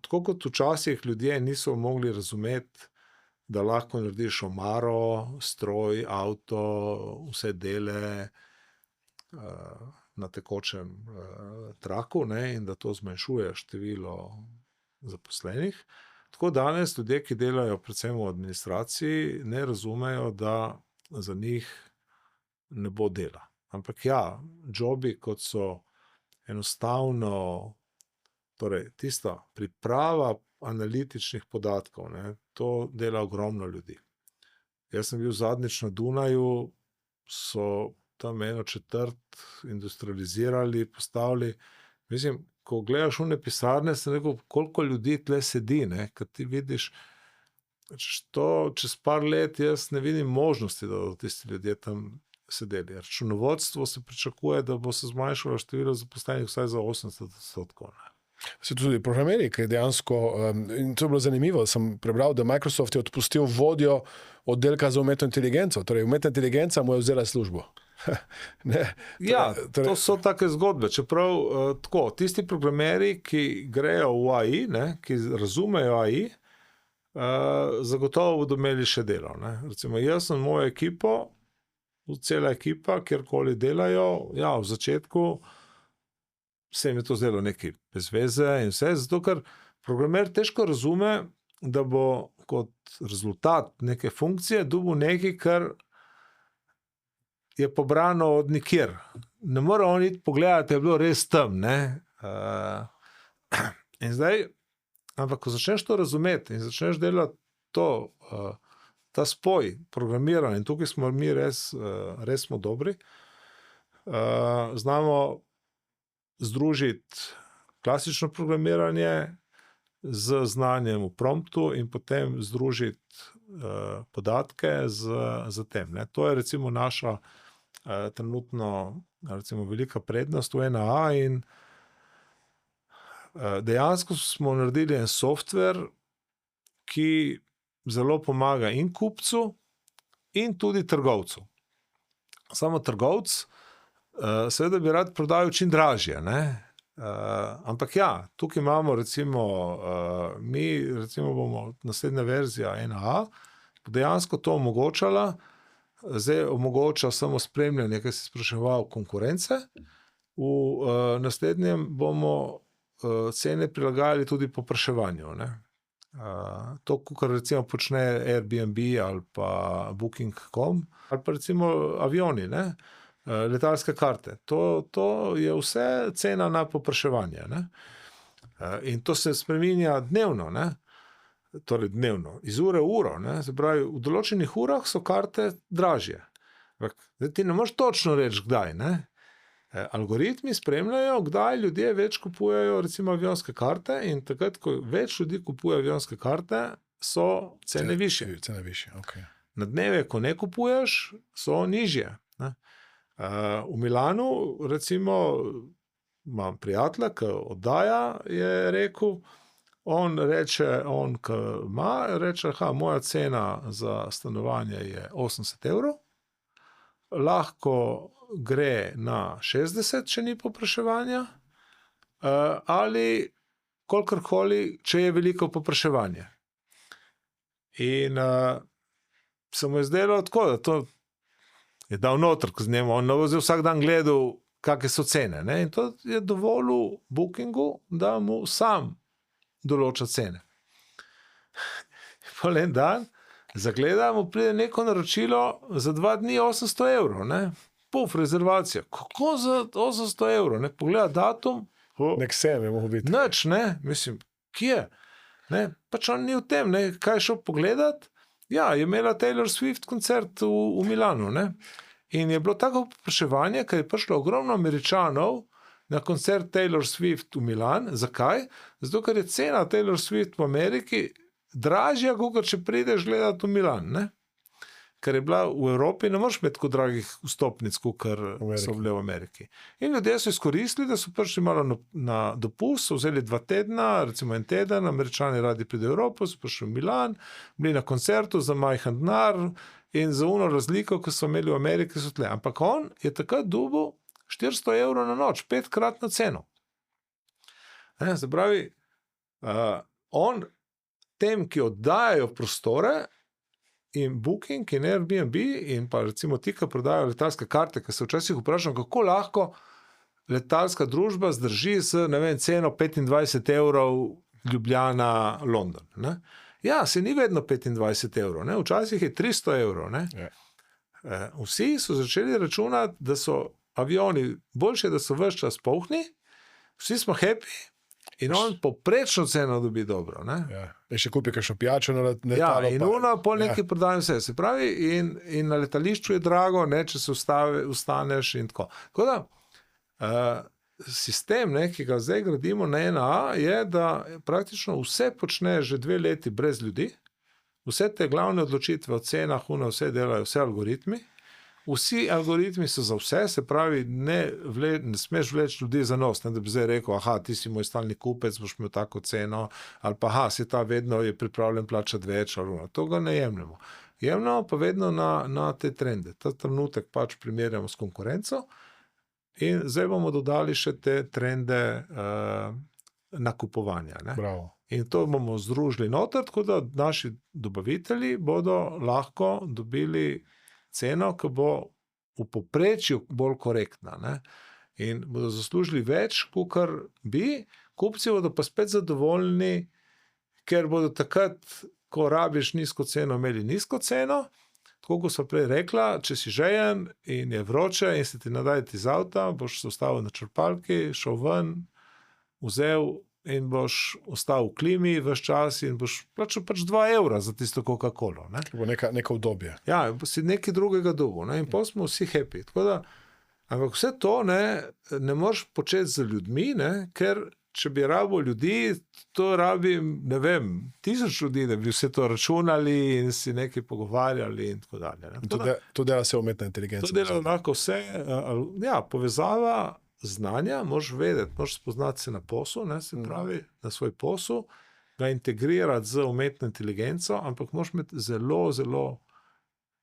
Tako kot včasih ljudje niso mogli razumeti, da lahko narediš omaro, stroj, avto, vse dele na tekočem traku, ne, in da to zmanjšuje število zaposlenih. Tako danes ljudje, ki delajo predvsem v administraciji, ne razumejo, da za njih ne bo dela. Ampak jobi, kot so enostavno, torej tista priprava analitičnih podatkov, ne, to dela ogromno ljudi. Jaz sem bil zadnjič na Dunaju, so tam 1/4 industrializirali, postavili. Mislim, ko gledaš une pisarne, sem rekel, koliko ljudi tle sedi, ne, kad ti vidiš, to čez par let jaz ne vidim možnosti, da bodo tisti ljudje tam sedeli. Računovodstvo se pričakuje, da bo se zmanjšalo število zaposlenih vsaj za 80%. Se tudi programeri, ki dejansko, in to je bilo zanimivo, sem prebral, da Microsoft je odpustil vodjo oddelka za umetno inteligenco, torej umetna inteligenca mu je vzela službo. To so take zgodbe, čeprav tako, tisti programeri, ki grejo v AI, ne, ki razumejo AI, zagotovo bodo imeli še delo. Ne. Recimo, jaz sem mojo ekipo, cela ekipa, kjerkoli delajo, v začetku se jim je to zdelo nekaj bez veze in vse, zato ker programer težko razume, da bo kot rezultat neke funkcije dobil nekaj, kar je pobrano od nikjer. Ne more on iti pogledati, je bilo res tam. In zdaj, ampak ko začneš to razumeti in začneš delati to, ta spoj programiranja, in tukaj smo mi res smo dobri, znamo združiti klasično programiranje z znanjem v promptu in potem združiti podatke z tem. Ne. To je recimo naša trenutno recimo velika prednost v NAA in dejansko smo naredili en softver, ki zelo pomaga in kupcu in tudi trgovcu. Samo trgovec seveda bi rad prodajal čim dražje, ne? Ampak ja, tukaj imamo recimo, mi recimo bomo naslednja verzija NAA dejansko to omogočala, zdaj omogoča samo spremljanje, kaj si spraševal, konkurence. V naslednjem bomo cene prilagajali tudi povpraševanju, ne. To, kar recimo počne Airbnb ali pa Booking.com ali pa recimo avioni, ne. Letalske karte. To je vse cena na povpraševanje, ne. In to se spreminja dnevno, ne. Torej dnevno, iz ure v uro, ne. Se pravi, v določenih urah so karte dražje. Zdaj ti ne moreš točno reči, kdaj, ne. Algoritmi spremljajo, kdaj ljudje več kupujejo recimo avionske karte in takrat, ko več ljudi kupuje avionske karte, so cene višje. Cene višje, ok. Na dneve, ko ne kupuješ, so nižje, ne. V Milanu recimo imam prijatelja, ki oddaja, je rekel, ki ima, reče, moja cena za stanovanje je 80 €, lahko gre na 60, če ni povpraševanja, ali kolikorkoli, če je veliko povpraševanje. In se mu je zdelo tako, da to je dal noter, ko z njim, on je vsak dan gledal, kakve so cene, ne? In to je dovolil Bookingu, da mu sam določa cene. Pol en dan zagledamo, pride neko naročilo za 2 dni 800 €, ne? Puf, rezervacija. Kako za 800 €? Ne? Pogleda datum. Nek sem je mogel biti. Nič, ne? Mislim, kje? Ne? Pač on ni v tem, ne? Kaj je šel pogledat? Ja, je imela Taylor Swift koncert v Milanu, ne? In je bilo tako povpraševanje, ker je prišlo ogromno Američanov na koncert Taylor Swift v Milan. Zakaj? Zato, ker je cena Taylor Swift v Ameriki dražja, kot če prideš gledati v Milan, ne? Ker je bila v Evropi, ne moreš imeti tako dragih vstopnic, kot so bile v Ameriki. In ljudje so izkoristili, da so prišli malo na dopust, so vzeli 2 tedna, recimo en teden, Američani radi pridejo v Evropo, so prišli v Milan, bili na koncertu za majhen denar in za ono razliko, ki so imeli v Ameriki, so tle. Ampak on je takrat dobil 400 € na noč, 5-kratno ceno. Se pravi, on tem, ki oddajajo prostore, in Booking in Airbnb in pa recimo ti, ki prodajajo letalske karte, ki se včasih vprašam, kako lahko letalska družba zdrži s, ne vem, ceno 25 € Ljubljana, London, ne. Ja, se ni vedno 25 €, ne, včasih je 300 €, ne. Vsi so začeli računati, da so avioni boljše, da so ves čas polni, vsi smo happy in on poprečno ceno dobi dobro, ne. Ja. Še kupi kakšno pijačo na letalo. Ja, in ono pol nekaj prodajem vse. Se pravi, in na letališču je drago, ne, če se ustaneš in tako. Tako da, sistem, ne, ki ga zdaj gradimo na NAA, je, da praktično vse počne že 2 leti brez ljudi, vse te glavne odločitve o cenah, vse delajo vse algoritmi, vsi algoritmi so za vse, se pravi, ne smeš vleči ljudi za nos, ne, da bi zdaj rekel, ti si moj stalni kupec, boš imel tako ceno, ali pa si ta vedno je pripravljen plačati več, ali to ga ne jemljamo. Jemljamo pa vedno na te trende. Ta trenutek pač primerjamo s konkurenco in zdaj bomo dodali še te trende nakupovanja, ne. Bravo. In to bomo združili noter, tako da naši dobavitelji bodo lahko dobili ceno, ki bo v povprečju bolj korektna, ne. In bodo zaslužili več, kakor bi, kupci bodo pa spet zadovoljni, ker bodo takrat, ko rabiš nizko ceno, imeli nizko ceno, tako kot so prej rekla, če si žejen in je vroče in se ti nadajati iz avta, boš se ustavil na črpalki, šel ven, vzel in boš ostal v klimi ves čas in boš plačal pač 2 € za tisto Coca-Colo, ne. To bo neka udobje. Ja, si nekaj drugega dobil, ne, in pol smo vsi happy. Tako da, ampak vse to, ne moreš početi z ljudmi, ne, ker če bi rabo ljudi, to rabim, ne vem, 1000 ljudi, da bi vse to računali in si nekaj pogovarjali in tako dalje. To dela se umetna inteligenca. To dela lahko vse, povezava znanja, moraš vedeti, moraš spoznati se na poslu, ne, se pravi, na svoj posel, ga integrirati z umetno inteligenco, ampak moraš imeti zelo, zelo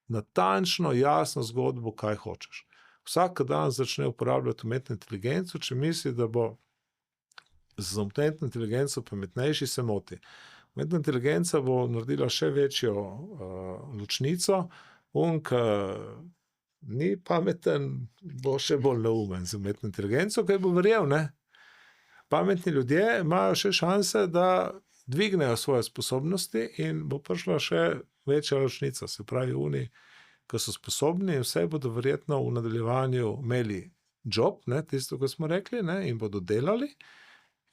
natančno, jasno zgodbo, kaj hočeš. Vsak dan začne uporabljati umetno inteligenco, če misli, da bo z umetno inteligenco pametnejši, se moti. Umetna inteligenca bo naredila še večjo ločnico, ki ni pameten, bo še bolj neumen z umetno inteligenco, kaj bo verjel, ne? Pametni ljudje imajo še šanse, da dvignejo svoje sposobnosti in bo prišla še večja ločnica, se pravi ki so sposobni in vse bodo verjetno v nadaljevanju imeli job, ne, tisto, ko smo rekli, ne, in bodo delali,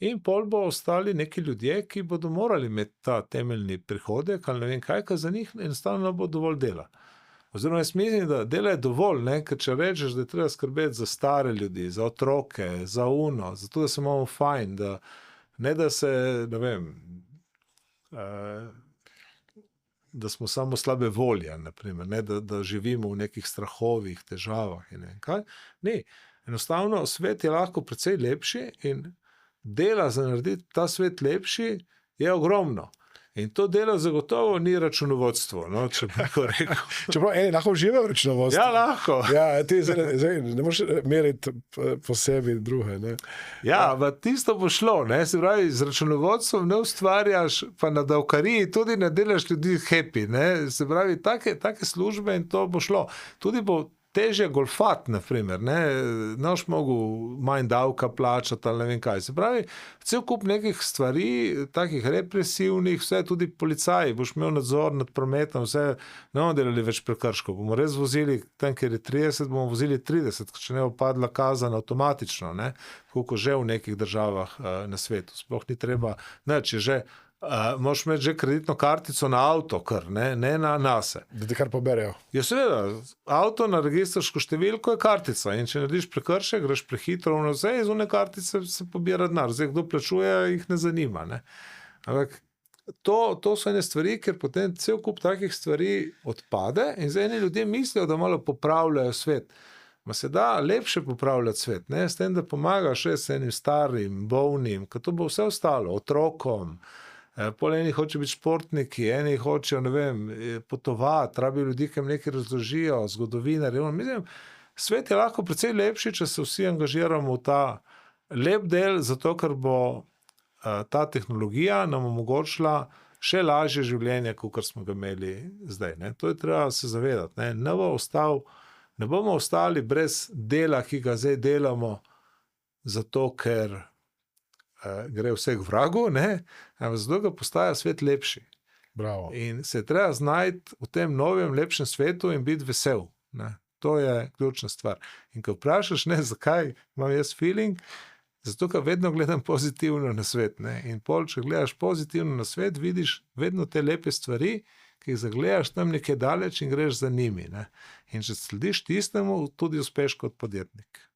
in pol bo ostali neki ljudje, ki bodo morali imeti ta temeljni prihodek, ali ne vem kaj, ker za njih enostavno bo dovolj dela. Oziroma, jaz mislim, da dela je dovolj, ne, ker če rečeš, da je treba skrbeti za stare ljudi, za otroke, za zato, da se imamo fajn, da ne da se, ne vem, da smo samo slabe volje, naprimer, ne, da živimo v nekih strahovih, težavah in ne vem kaj. Ne, enostavno svet je lahko precej lepši in dela za narediti ta svet lepši je ogromno. In to delo zagotovo ni računovodstvo, no, če bi tako rekel. Čeprav eni lahko uživajo v računovodstvu. Ja, lahko. Ja, ti zdaj ne moreš meriti po sebi druge. Ne? Ja, tisto bo šlo, ne, se pravi, z računovodstvom ne ustvarjaš, pa na davkariji tudi ne delaš ljudi happy, ne, se pravi, take službe in to bo šlo. Tudi bo težje golfat, naprimer, ne boš mogel manj davka plačati ali ne vem kaj. Se pravi, cel kup nekih stvari, takih represivnih, vse tudi policaji, boš imel nadzor nad prometom, vse, ne bomo delali več prekrškov, bomo res vozili, tam, kjer je 30, bomo vozili 30, če ne bo padla kazen avtomatično, ne, koliko že v nekih državah na svetu. Sploh ni treba, ne, če že moraš imeti že kreditno kartico na avto, ne na nase. Da te kar poberejo. Ja, seveda, avto na registrsko številko je kartica in če narediš prekršek, greš prehitro v vse, iz one kartice se pobira denar. Zdaj, kdo plačuje, jih ne zanima. Ne? Ampak to so ene stvari, ker potem cel kup takih stvari odpade in zdaj eni ljudje mislijo, da malo popravljajo svet. Ma se da lepše popravljati svet, ne? S tem, da pomagaš res enim starim, bolnim, ker to bo vse ostalo, otrokom. Pol eni hoče biti športniki, eni hočejo, ne vem, potovati, rabijo ljudi, ki jim nekaj razložijo, zgodovinarji. Mislim, svet je lahko precej lepši, če se vsi angažiramo v ta lep del, zato ker bo ta tehnologija nam omogočila še lažje življenje, kot smo ga imeli zdaj. Ne? To je treba se zavedati. Ne bomo ostali brez dela, ki ga zdaj delamo, zato ker gre vse k vragu, ne? Ampak zato ga postaja svet lepši. Bravo. In se je treba znajti v tem novem, lepšem svetu in biti vesel. Ne? To je ključna stvar. In ko vprašaš, ne, zakaj imam jaz feeling, zato, ker vedno gledam pozitivno na svet. Ne? In pol, če gledaš pozitivno na svet, vidiš vedno te lepe stvari, ki jih zagledaš tam nekaj daleč in greš za njimi. Ne? In če slediš tistemu, tudi uspeš kot podjetnik.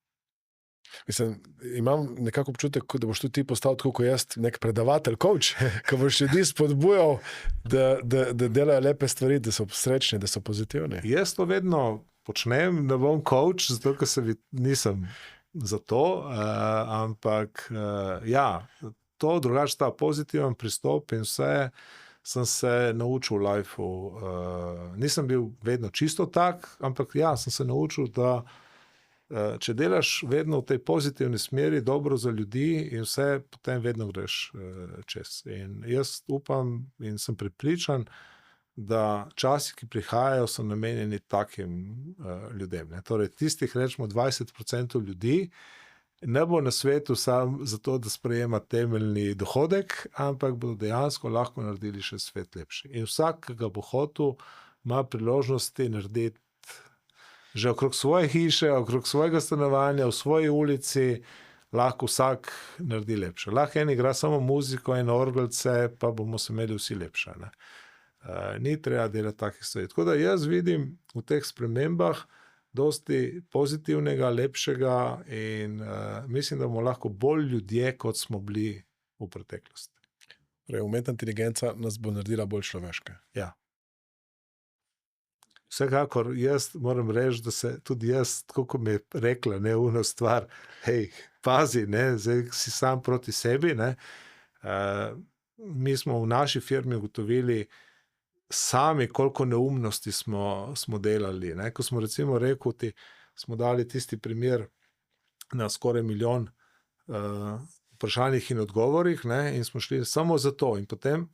Mislim, imam nekako občutek, da boš tudi ti postal tako kot jaz, nek predavatelj, coach, ki boš ljudi spodbujal, da delajo lepe stvari, da so srečni, da so pozitivni. Jaz to vedno počnem, da bom coach, zato ker nisem za to, ampak ja, to drugače ta pozitiven pristop in vse sem se naučil v lifeu. Nisem bil vedno čisto tak, ampak ja, sem se naučil, da če delaš vedno v tej pozitivni smeri, dobro za ljudi in vse, potem vedno greš čez. In jaz upam in sem prepričan, da časi, ki prihajajo, so namenjeni takim ljudem. Ne? Torej, tistih rečemo 20% ljudi ne bo na svetu samo zato, da sprejema temeljni dohodek, ampak bodo dejansko lahko naredili še svet lepši. In vsak, ki ga bo hotel, ima priložnosti narediti že okrog svoje hiše, okrog svojega stanovanja, v svoji ulici, lahko vsak naredi lepše. Lahko en igra samo muziko in orgelce, pa bomo se imeli vsi lepše. Ni treba delati takih stvari. Tako da jaz vidim v teh spremembah dosti pozitivnega, lepšega in mislim, da bomo lahko bolj ljudje, kot smo bili v preteklosti. Torej, umetna inteligenca nas bo naredila bolj človeške. Ja. Vsekakor jaz moram reči, da se tudi jaz, tako kot mi je rekla, ne, uno stvar, hej, pazi, ne, zdaj si sam proti sebi, ne. Mi smo v naši firmi ugotovili sami, koliko neumnosti smo delali, ne. Ko smo recimo rekli, smo dali tisti primer na skoraj 1 milijon vprašanjih in odgovorih, ne, in smo šli samo za to. In potem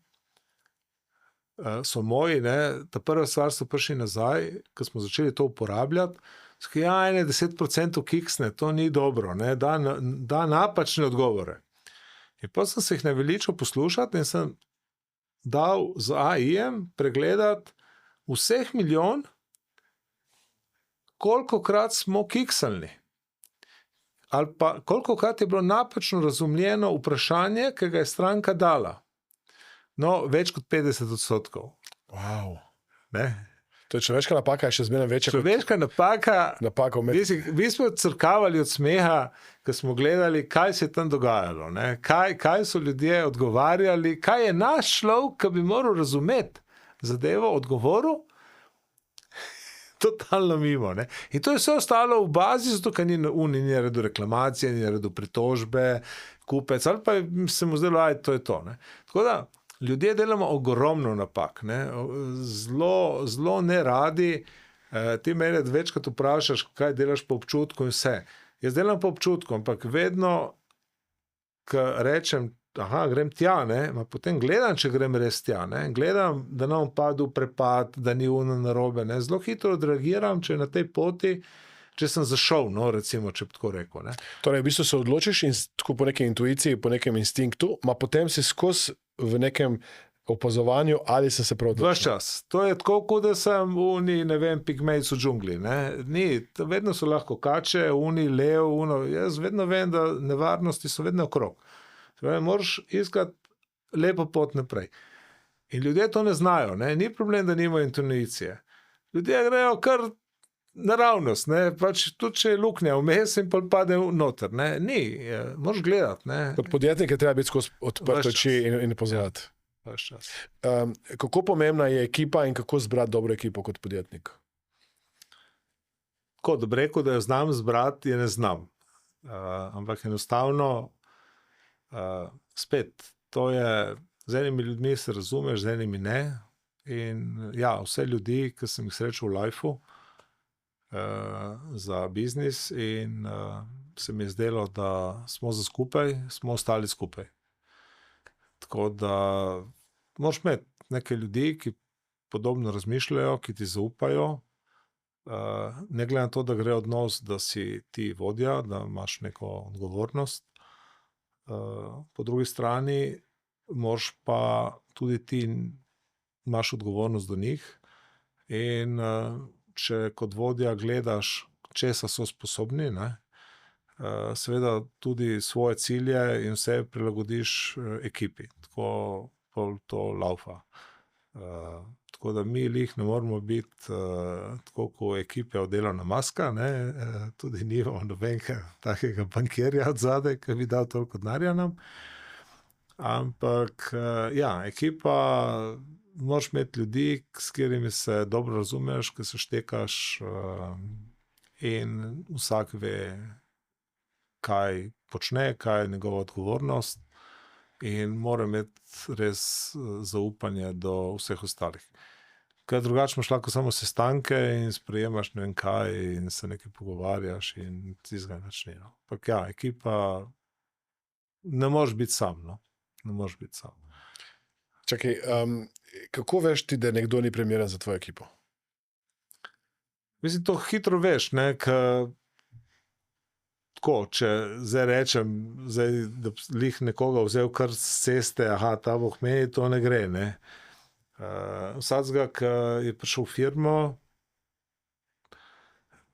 so moji, ne, ta prva stvar so prišli nazaj, ko smo začeli to uporabljati, so ja, 10% kiksne, to ni dobro, ne, da napačne odgovore. In pa sem se jih naveličal poslušati in sem dal z AI-jem pregledati vseh 1 milijon, kolikokrat smo kiksali. Ali pa kolikokrat je bilo napačno razumljeno vprašanje, ki ga je stranka dala. No, več kot 50%. Wow. Ne? To je človeška napaka, je še zmeraj večja. Človeška napaka, mi smo crkavali od smeha, ko smo gledali, kaj se je tam dogajalo, ne? Kaj so ljudje odgovarjali, kaj je naš človek, ki bi moral razumeti zadevo, odgovoril, totalno mimo. Ne? In to je vse ostalo v bazi, zato ker ni naredil reklamacije, ni naredil pritožbe, kupec, ali pa se mu zdelo, to je to. Ne? Tako da, ljudje delamo ogromno napak, ne? Zelo ne radi. Ti mene večkrat vprašaš, kaj delaš po občutku in vse. Jaz delam po občutku, ampak vedno, ko rečem, grem tja, ne? Potem gledam, če grem res tja. Ne? Gledam, da ne bom padel v prepad, da ni uno narobe. Ne? Zelo hitro odreagiram, če na tej poti, če sem zašel, no, recimo, če bi tako rekel. Ne? Torej, v bistvu se odločiš in tako po neki intuiciji, po nekem instinktu, potem si skozi v nekem opazovanju, ali sem se prav odločil. Ves čas. To je tako, kot da sem pigmejc v džungli. Ne? Ni, vedno so lahko kače, lev, jaz vedno vem, da nevarnosti so vedno okrog. Moraš iskati lepo pot naprej. In ljudje to ne znajo. Ne? Ni problem, da nimajo intuicije. Ljudje grejo kar naravnost, ne? Pač tudi če je luknja vmes in pa pade noter. Ne? Ni, moraš gledati. Ne? Kot podjetnik je treba biti skozi odprte oči in pozvati. Kako pomembna je ekipa in kako zbrati dobro ekipo kot podjetnik? Tako, da bi rekel, da jo znam zbrati, je ne znam. Ampak enostavno spet, to je, z enimi ljudmi se razumeš, z enimi ne. In ja, vse ljudi, ki sem jih srečal v lifeu, za biznis in se mi je zdelo, da smo za skupaj, smo ostali skupaj. Tako da moraš imeti neke ljudi, ki podobno razmišljajo, ki ti zaupajo, ne glede na to, da gre odnos, da si ti vodja, da imaš neko odgovornost. Po drugi strani moraš pa tudi ti imaš odgovornost do njih in če kot vodja gledaš, česa so sposobni, ne, seveda tudi svoje cilje in vse prilagodiš ekipi. Tako to laufa. Tako da mi lih ne moramo biti tako, kot ekipe oddelana maska, ne, tudi nimamo nobenega takega bankirja od zadaj, ki bi dal toliko denarja nam. Ampak ja, ekipa, moraš imeti ljudi, s katerimi se dobro razumeš, ki se štekaš in vsak ve, kaj počne, kaj je njegova odgovornost in mora imeti res zaupanje do vseh ostalih. Ker drugače imaš lahko samo sestanke in sprejemaš ne vem kaj in se nekaj pogovarjaš in tistega nič ni. Ampak ja, ekipa ne moreš biti sam, no. Ne moreš biti sam. Čakaj, kako veš ti, da nekdo ni primeren za tvojo ekipo? Mislim, to hitro veš, ne, tako, če zdaj rečem, da lih nekoga vzel kar s ceste, ta boh meni, to ne gre, ne. Vsakega, ki je prišel v firmo,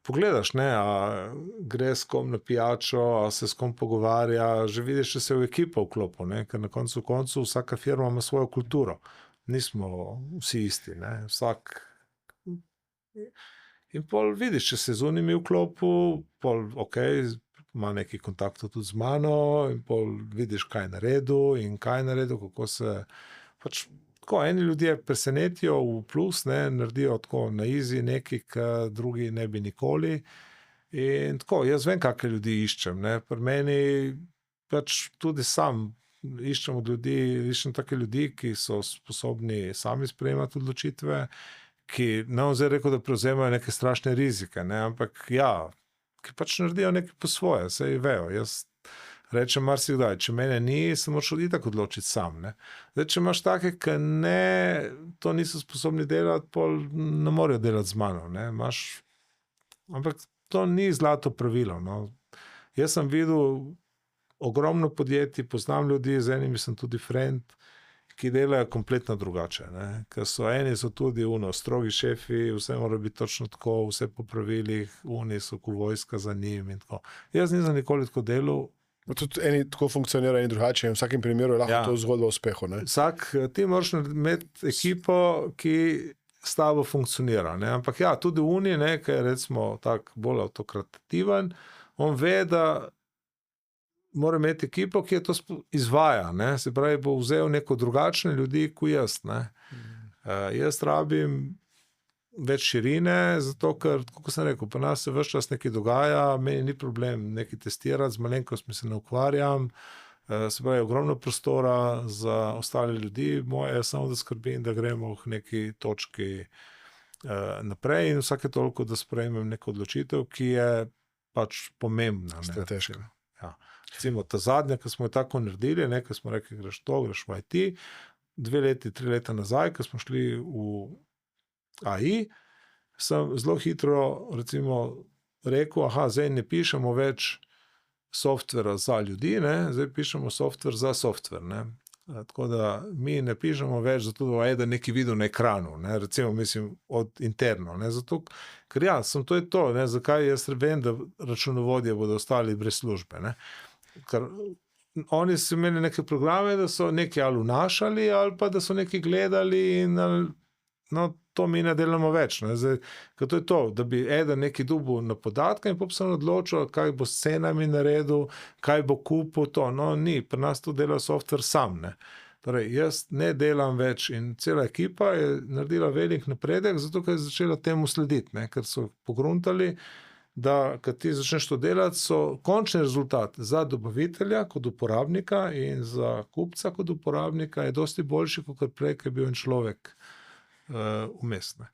pogledaš, ne, a gre s kom na pijačo, a se s kom pogovarja, že vidiš, če se v ekipo vklopi, ne, ker na koncu vsaka firma ima svojo kulturo. Nismo vsi isti, ne, vsak In pol vidiš, če se z unimi vklopil, pol ok, ima neki kontaktov tudi z mano in pol vidiš, kaj je naredil in kaj je naredil, kako se pač tako, eni ljudje presenetijo v plus, ne, naredijo tako na easy nekaj, kar drugi ne bi nikoli. In tako, jaz vem, kakšne ljudi iščem, ne, pri meni pač tudi sam iščem od ljudi, iščem take ljudi, ki so sposobni sami sprejemati odločitve, ki ne bom zdaj rekel, da prevzemajo neke strašne rizike, ne, ampak ja, ki pač naredijo nekaj po svoje, saj vejo, jaz rečem marsikdaj, če mene ni, se moraš itak odločiti sam, ne. Zdaj, če imaš take, ki ne, to niso sposobni delati, pol ne morejo delati z mano, ne, ampak to ni zlato pravilo, no. Jaz sem videl ogromno podjetij, poznam ljudi, z enimi sem tudi friend, ki delajo kompletno drugače, ne, ker eni so tudi strogi šefi, vse mora biti točno tako, vse po pravilih, so ko vojska za njim in tako. Jaz nisem nikoli tako delal. Tudi eni tako funkcionirajo in drugače in v vsakem primeru je lahko to zgodba o uspehu, ne? Ti moraš imeti ekipo, ki s tabo funkcionira, ne, ampak ja, tudi ne, ki je recimo tak bolj avtokrativen, on ve, da mora imeti ekipo, ki je to izvaja, ne, se pravi, bo vzel neko drugačne ljudi, kot jaz, ne. Jaz rabim več širine, zato ker, kako sem rekel, pa nas se ves čas nekaj dogaja, meni ni problem nekaj testirati, z malenkostmi se ne ukvarjam, se pravi, ogromno prostora za ostale ljudi, moje je samo, da skrbim, da gremo v neki točki naprej in vsake toliko, da sprejmem neko odločitev, ki je pač pomembna. Strateška. Ja. Recimo, ta zadnja, ki smo jo tako naredili, ne, ki smo rekli, greš v IT, 2 leti, 3 leta nazaj, ko smo šli v AI, sem zelo hitro recimo rekel, zdaj ne pišemo več softvera za ljudi, ne, zdaj pišemo softver za softver, ne. Tako da mi ne pišemo več zato, da je nekaj videl na ekranu, ne, recimo mislim od interno, ne, zato, ker ja, to je to, ne, zakaj jaz vem, da računovodje bodo ostali brez službe, ne, ker oni so imeli neke programe, da so nekaj ali vnašali, ali pa da so nekaj gledali in no, to mi ne delamo več, ne, zdaj, ker to je to, da bi eden nekaj dobil na podatke in potem se odločil, kaj bo s cenami naredil, kaj bo kupil to, no, ni, pri nas to dela softver sam, ne. Torej, jaz ne delam več in cela ekipa je naredila velik napredek, zato ker je začela temu slediti, ne, ker so pogruntali, da, kad ti začneš to delati, so končni rezultat za dobavitelja kot uporabnika in za kupca kot uporabnika je dosti boljši, kot prej, ko je bil en človek vmes, ne.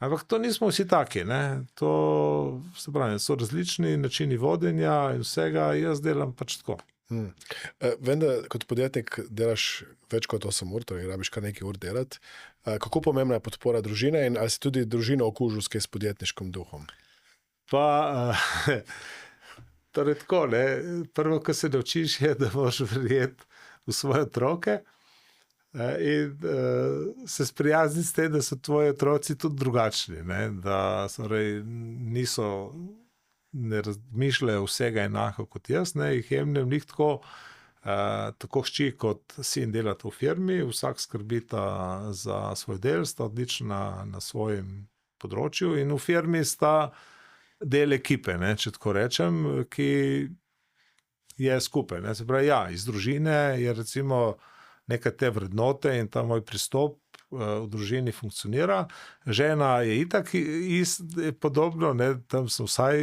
Ampak to nismo vsi taki, ne, to se pravi, so različni načini vodenja in vsega, jaz delam pač tako. Vem, da kot podjetnik delaš več kot 8 ur, torej rabiš kar nekaj ur delati. Kako pomembna je podpora družine in ali si tudi družino okužil s podjetniškim duhom? Pa, torej tako, ne, prvo, kar se naučiš, je, da moraš verjeti v svoje otroke in se sprijazniti s tem, da so tvoji otroci tudi drugačni, ne, da ne razmišljajo vsega enako kot jaz, ne, jih jemljem njih tako hči kot sin delata v firmi, vsak skrbita za svoj del, sta odlična na svojem področju in v firmi sta del ekipe, ne, če tako rečem, ki je skupaj, ne, se pravi, ja, iz družine je recimo neke te vrednote in ta moj pristop v družini funkcionira. Žena je itak podobno, ne, tam sem vsaj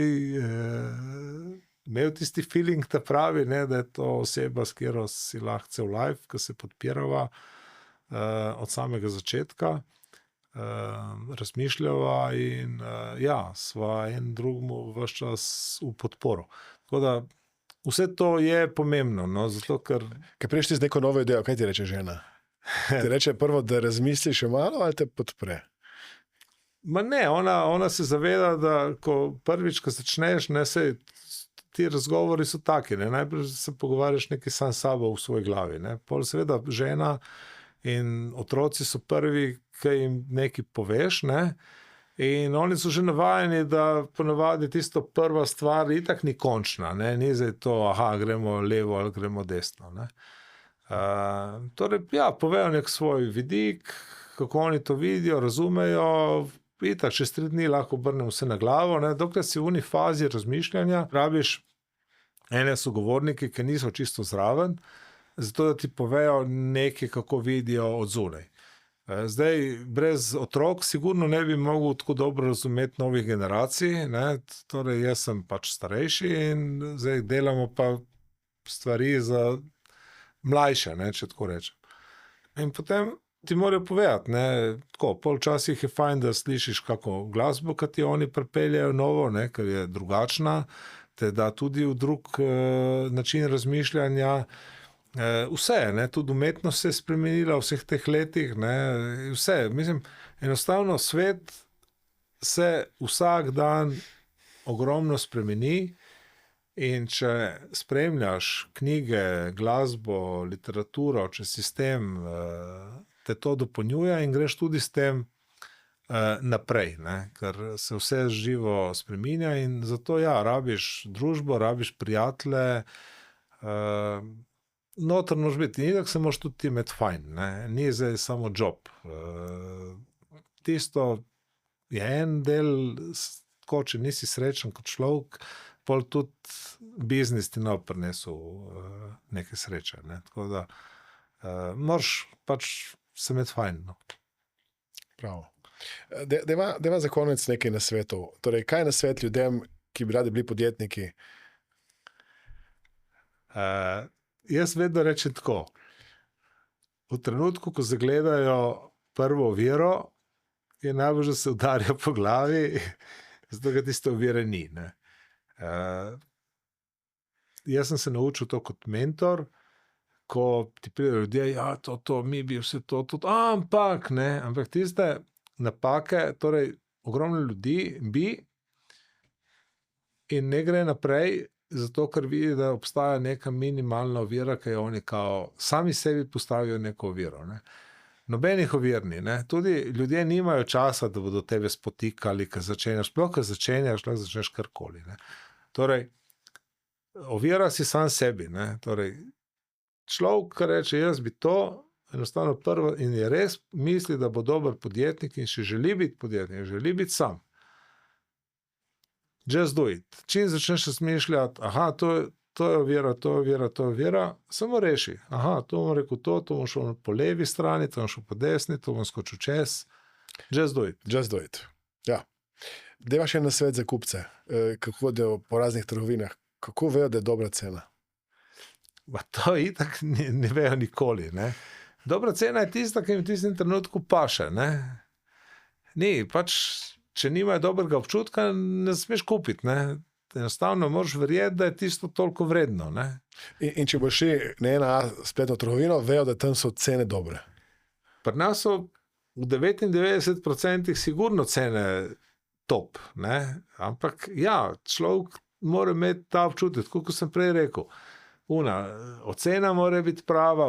imel tisti feeling, ta pravi, ne, da je to oseba, s katero si lahko cel life, ki se podpirava od samega začetka, razmišljava in ja, sva en drugemu ves čas v podporo. Tako da vse to je pomembno, no, zato ker... Kaj priješ ti z neko novo idejo, kaj ti reče žena? Ti reče prvo, da razmisliš še malo ali te podpre? Ma ne, ona se zaveda, da ko prvič, ko začneš, ne, sej, ti razgovori so taki, ne, najprej se pogovarjaš nekaj sam s sabo v svoji glavi, ne, pol seveda žena in otroci so prvi, ki jim nekaj poveš, ne, in oni so že navajeni, da ponavadi tisto prva stvar itak ni končna, ne, ni zdaj to, gremo levo ali gremo desno, ne. Torej, ja, povejo nek svoj vidik, kako oni to vidijo, razumejo itak, čez 3 dni lahko obrnem vse na glavo, ne, dokler si v uni fazi razmišljanja, rabiš ene sogovorniki, ki niso čisto zraven, zato da ti povejo nekaj, kako vidijo od zunaj. Zdaj, brez otrok sigurno ne bi mogel tako dobro razumeti novih generacij, ne, torej jaz sem pač starejši in zdaj delamo pa stvari za mlajše, ne, če tako rečem. In potem ti morajo povedati, ne, tako, polčasih je fajn, da slišiš kako glasbo, ki ti oni pripeljejo novo, ne, ker je drugačna, te da tudi v drug način razmišljanja. Vse, ne, tudi umetnost se je spremenila v vseh teh letih, ne, vse, mislim, enostavno svet se vsak dan ogromno spremeni in če spremljaš knjige, glasbo, literaturo, če sistem te to dopolnjuje in greš tudi s tem naprej, ne, ker se vse živo spreminja in zato ja, rabiš družbo, rabiš prijatelje, noter moraš biti, in itak se moraš tudi ti imeti fajn, ne, ni zdaj samo job. Tisto je en del, tako, če nisi srečen kot človek, pol tudi biznis ti ne prinesel neke sreče, ne, tako da moraš pač se imeti fajn, no. Prav. Deva za konec nekaj nasvetov. Torej, kaj je nasvet ljudem, ki bi radi bili podjetniki? Jaz vedno rečem tako. V trenutku, ko zagledajo prvo oviro, je najbolj, da se udarijo po glavi, zato ga tiste ovire ni, ne. Jaz sem se naučil to kot mentor, ko ti pridejo ljudje, ja, to, mi bi vse to, ampak, ne, ampak tiste napake, torej ogromno ljudi bi in ne gre naprej, zato ker vidi, da obstaja neka minimalna ovira, ki jo oni kao sami sebi postavijo neko oviro, ne. Nobenih ovir ni, ne. Tudi ljudje nimajo časa, da bodo tebe spotikali, ko začenjaš, sploh ko začenjaš, lahko začneš karkoli, ne. Torej, ovira si sam sebi, ne. Torej, človek, ki reče, jaz bi to, enostavno prvo in je res misli, da bo dober podjetnik in še želi biti podjetnik, želi biti sam. Just do it. Čim začneš razmišljati, aha, to je ovira, to je ovira, to je ovira, samo reši. Aha, to bom rekel to bom šel po levi strani, to bom šel po desni, to bom skočil čez. Just do it. Just do it. Ja. Deva še nasvet za kupce, kako hodijo po raznih trgovinah. Kako vejo, da je dobra cena? To itak ne vejo nikoli, ne. Dobra cena je tista, ki jim v tistem trenutku paše, ne. Ni, pač, če nimajo dobrega občutka, ne smeš kupiti, ne. Enostavno moraš verjeti, da je tisto toliko vredno, ne. In če boš šli na eno spletno trgovino, vejo, da tam so cene dobre. Pri nas so v 99% sigurno cene top, ne. Ampak ja, človek mora imeti ta občutek, kot sem prej rekel. Ocena mora biti prava,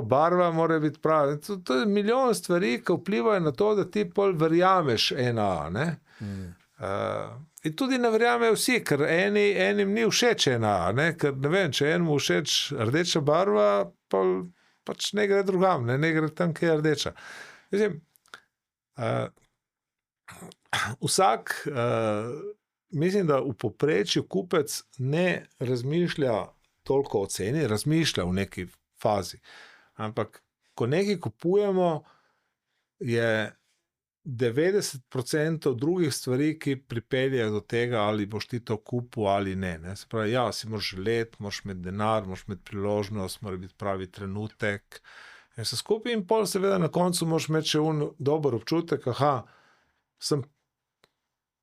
barva mora biti prava. To je milijon stvari, ki vplivajo na to, da ti pol verjameš ena, ne. In tudi ne verjamejo vsi, ker enim ni všeč ena, ne, ker ne vem, če enemu všeč rdeča barva, pač ne gre drugam, ne gre tam, kjer je rdeča. Mislim, vsak, mislim, da v povprečju kupec ne razmišlja toliko o ceni, razmišlja v neki fazi. Ampak, ko nekaj kupujemo, je 90% drugih stvari, ki pripeljejo do tega, ali boš ti to kupil ali ne. Se pravi, ja, si moraš želeti, moraš imeti denar, moraš imeti priložnost, mora biti pravi trenutek. In se skupaj in pol seveda na koncu moraš imeti še dober občutek, aha, sem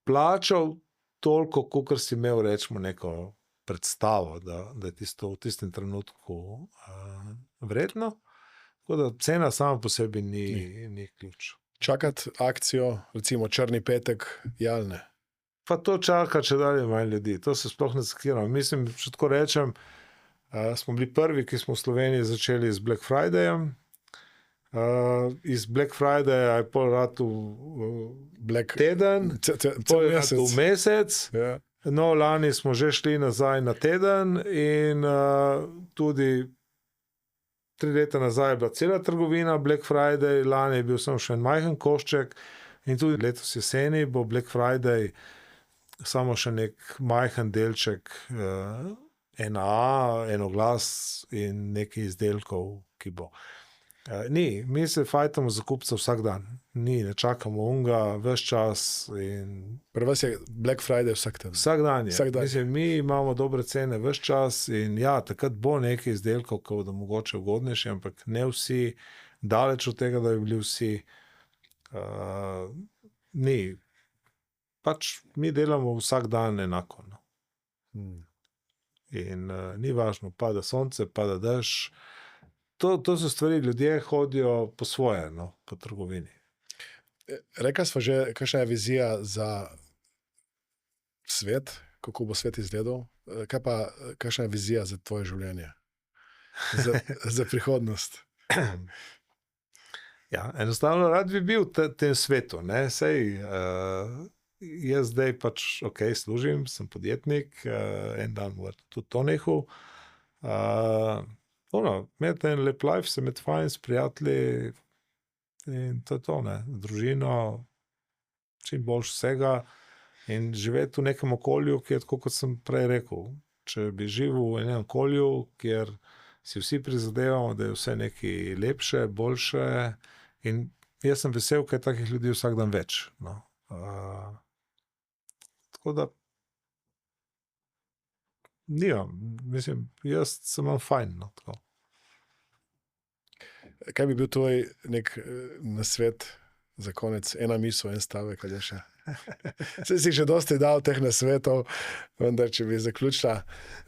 plačal toliko, kolikor si imel, rečemo, neko predstavo, da je tisto v tistem trenutku vredno. Tako da cena sama po sebi ni ključ. Čakati akcijo, recimo črni petek, ali ne? Pa to čaka, če dalje manj ljudi. To se sploh ne zakiramo. Mislim, če tako rečem, smo bili prvi, ki smo v Sloveniji začeli z Black Fridayem. Iz Black Fridaya je pol ratu teden, pol ratu mesec. Ja. No, lani smo že šli nazaj na teden in tudi 3 leta nazaj je bila cela trgovina Black Friday, lani je bil samo še en majhen košček, In tudi letos jeseni bo Black Friday samo še nek majhen delček, ena A, eno glas in nekaj izdelkov, ki bo. Ni, mi se fajtamo za kupca vsak dan. Ne čakamo unga, ves čas in Pri vas je Black Friday vsak dan. vsak dan je. Vsak dan. Mislim, mi imamo dobre cene ves čas in ja, takrat bo nekaj izdelkov, ki bodo mogoče ugodnejši, ampak ne vsi, daleč od tega, da bi bili vsi. Ni. Pač mi delamo vsak dan enako. No. In ni važno, pada sonce, pada dež. To so stvari, ljudje hodijo po svoje, no, po trgovini. Rekla sva že, kakšna je vizija za svet, kako bo svet izgledal. Kaj pa, kakšna je vizija za tvoje življenje? Za prihodnost? Ja, enostavno rad bi bil v tem svetu. Ne? Sej, jaz zdaj pač, služim, sem podjetnik, en dan bo tudi to nehal. Imeti en lep life, se imeti fajn s prijatelji in to je to, ne. Družino, čim boljš vsega in živeti v nekem okolju, ki je tako, kot sem prej rekel. Če bi živel v enem okolju, kjer si vsi prizadevamo, da je vse nekaj lepše, boljše in jaz sem vesel, ker je takih ljudi vsak dan več. No. Tako da nimam, mislim, jaz se imam fajn. No, tako. Kaj bi bil tvoj nek nasvet za konec? Ena misel, en stavek, ali še? Saj si že dosti dal teh nasvetov, vendar če bi zaključila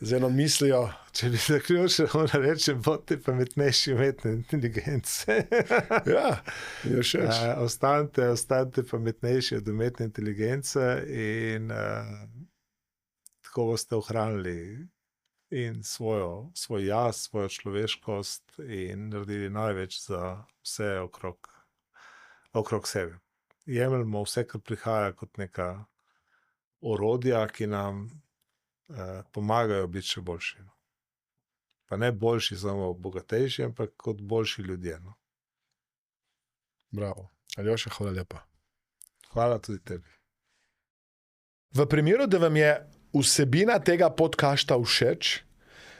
z eno mislijo. Če bi zaključila, ona reče, bodite pametnejši umetne inteligence. Ja, mi je všeč. Ostanite pametnejši od umetne inteligence in tako boste ohranili in svoj jaz, svojo človeškost in naredili največ za vse okrog sebe. Jemljamo vse, kar prihaja kot neka orodja, ki nam pomagajo biti še boljši. Pa ne boljši, samo bogatejši, ampak kot boljši ljudje. No. Bravo. Aljoša, hvala lepa. Hvala tudi tebi. V primeru, da vam je vsebina tega podcasta všeč,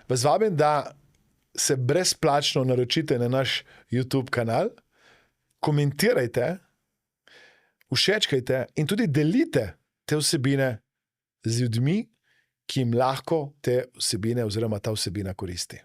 vas vabim, da se brezplačno naročite na naš YouTube kanal, komentirajte, všečkajte in tudi delite te vsebine z ljudmi, ki jim lahko te vsebine oziroma ta vsebina koristi.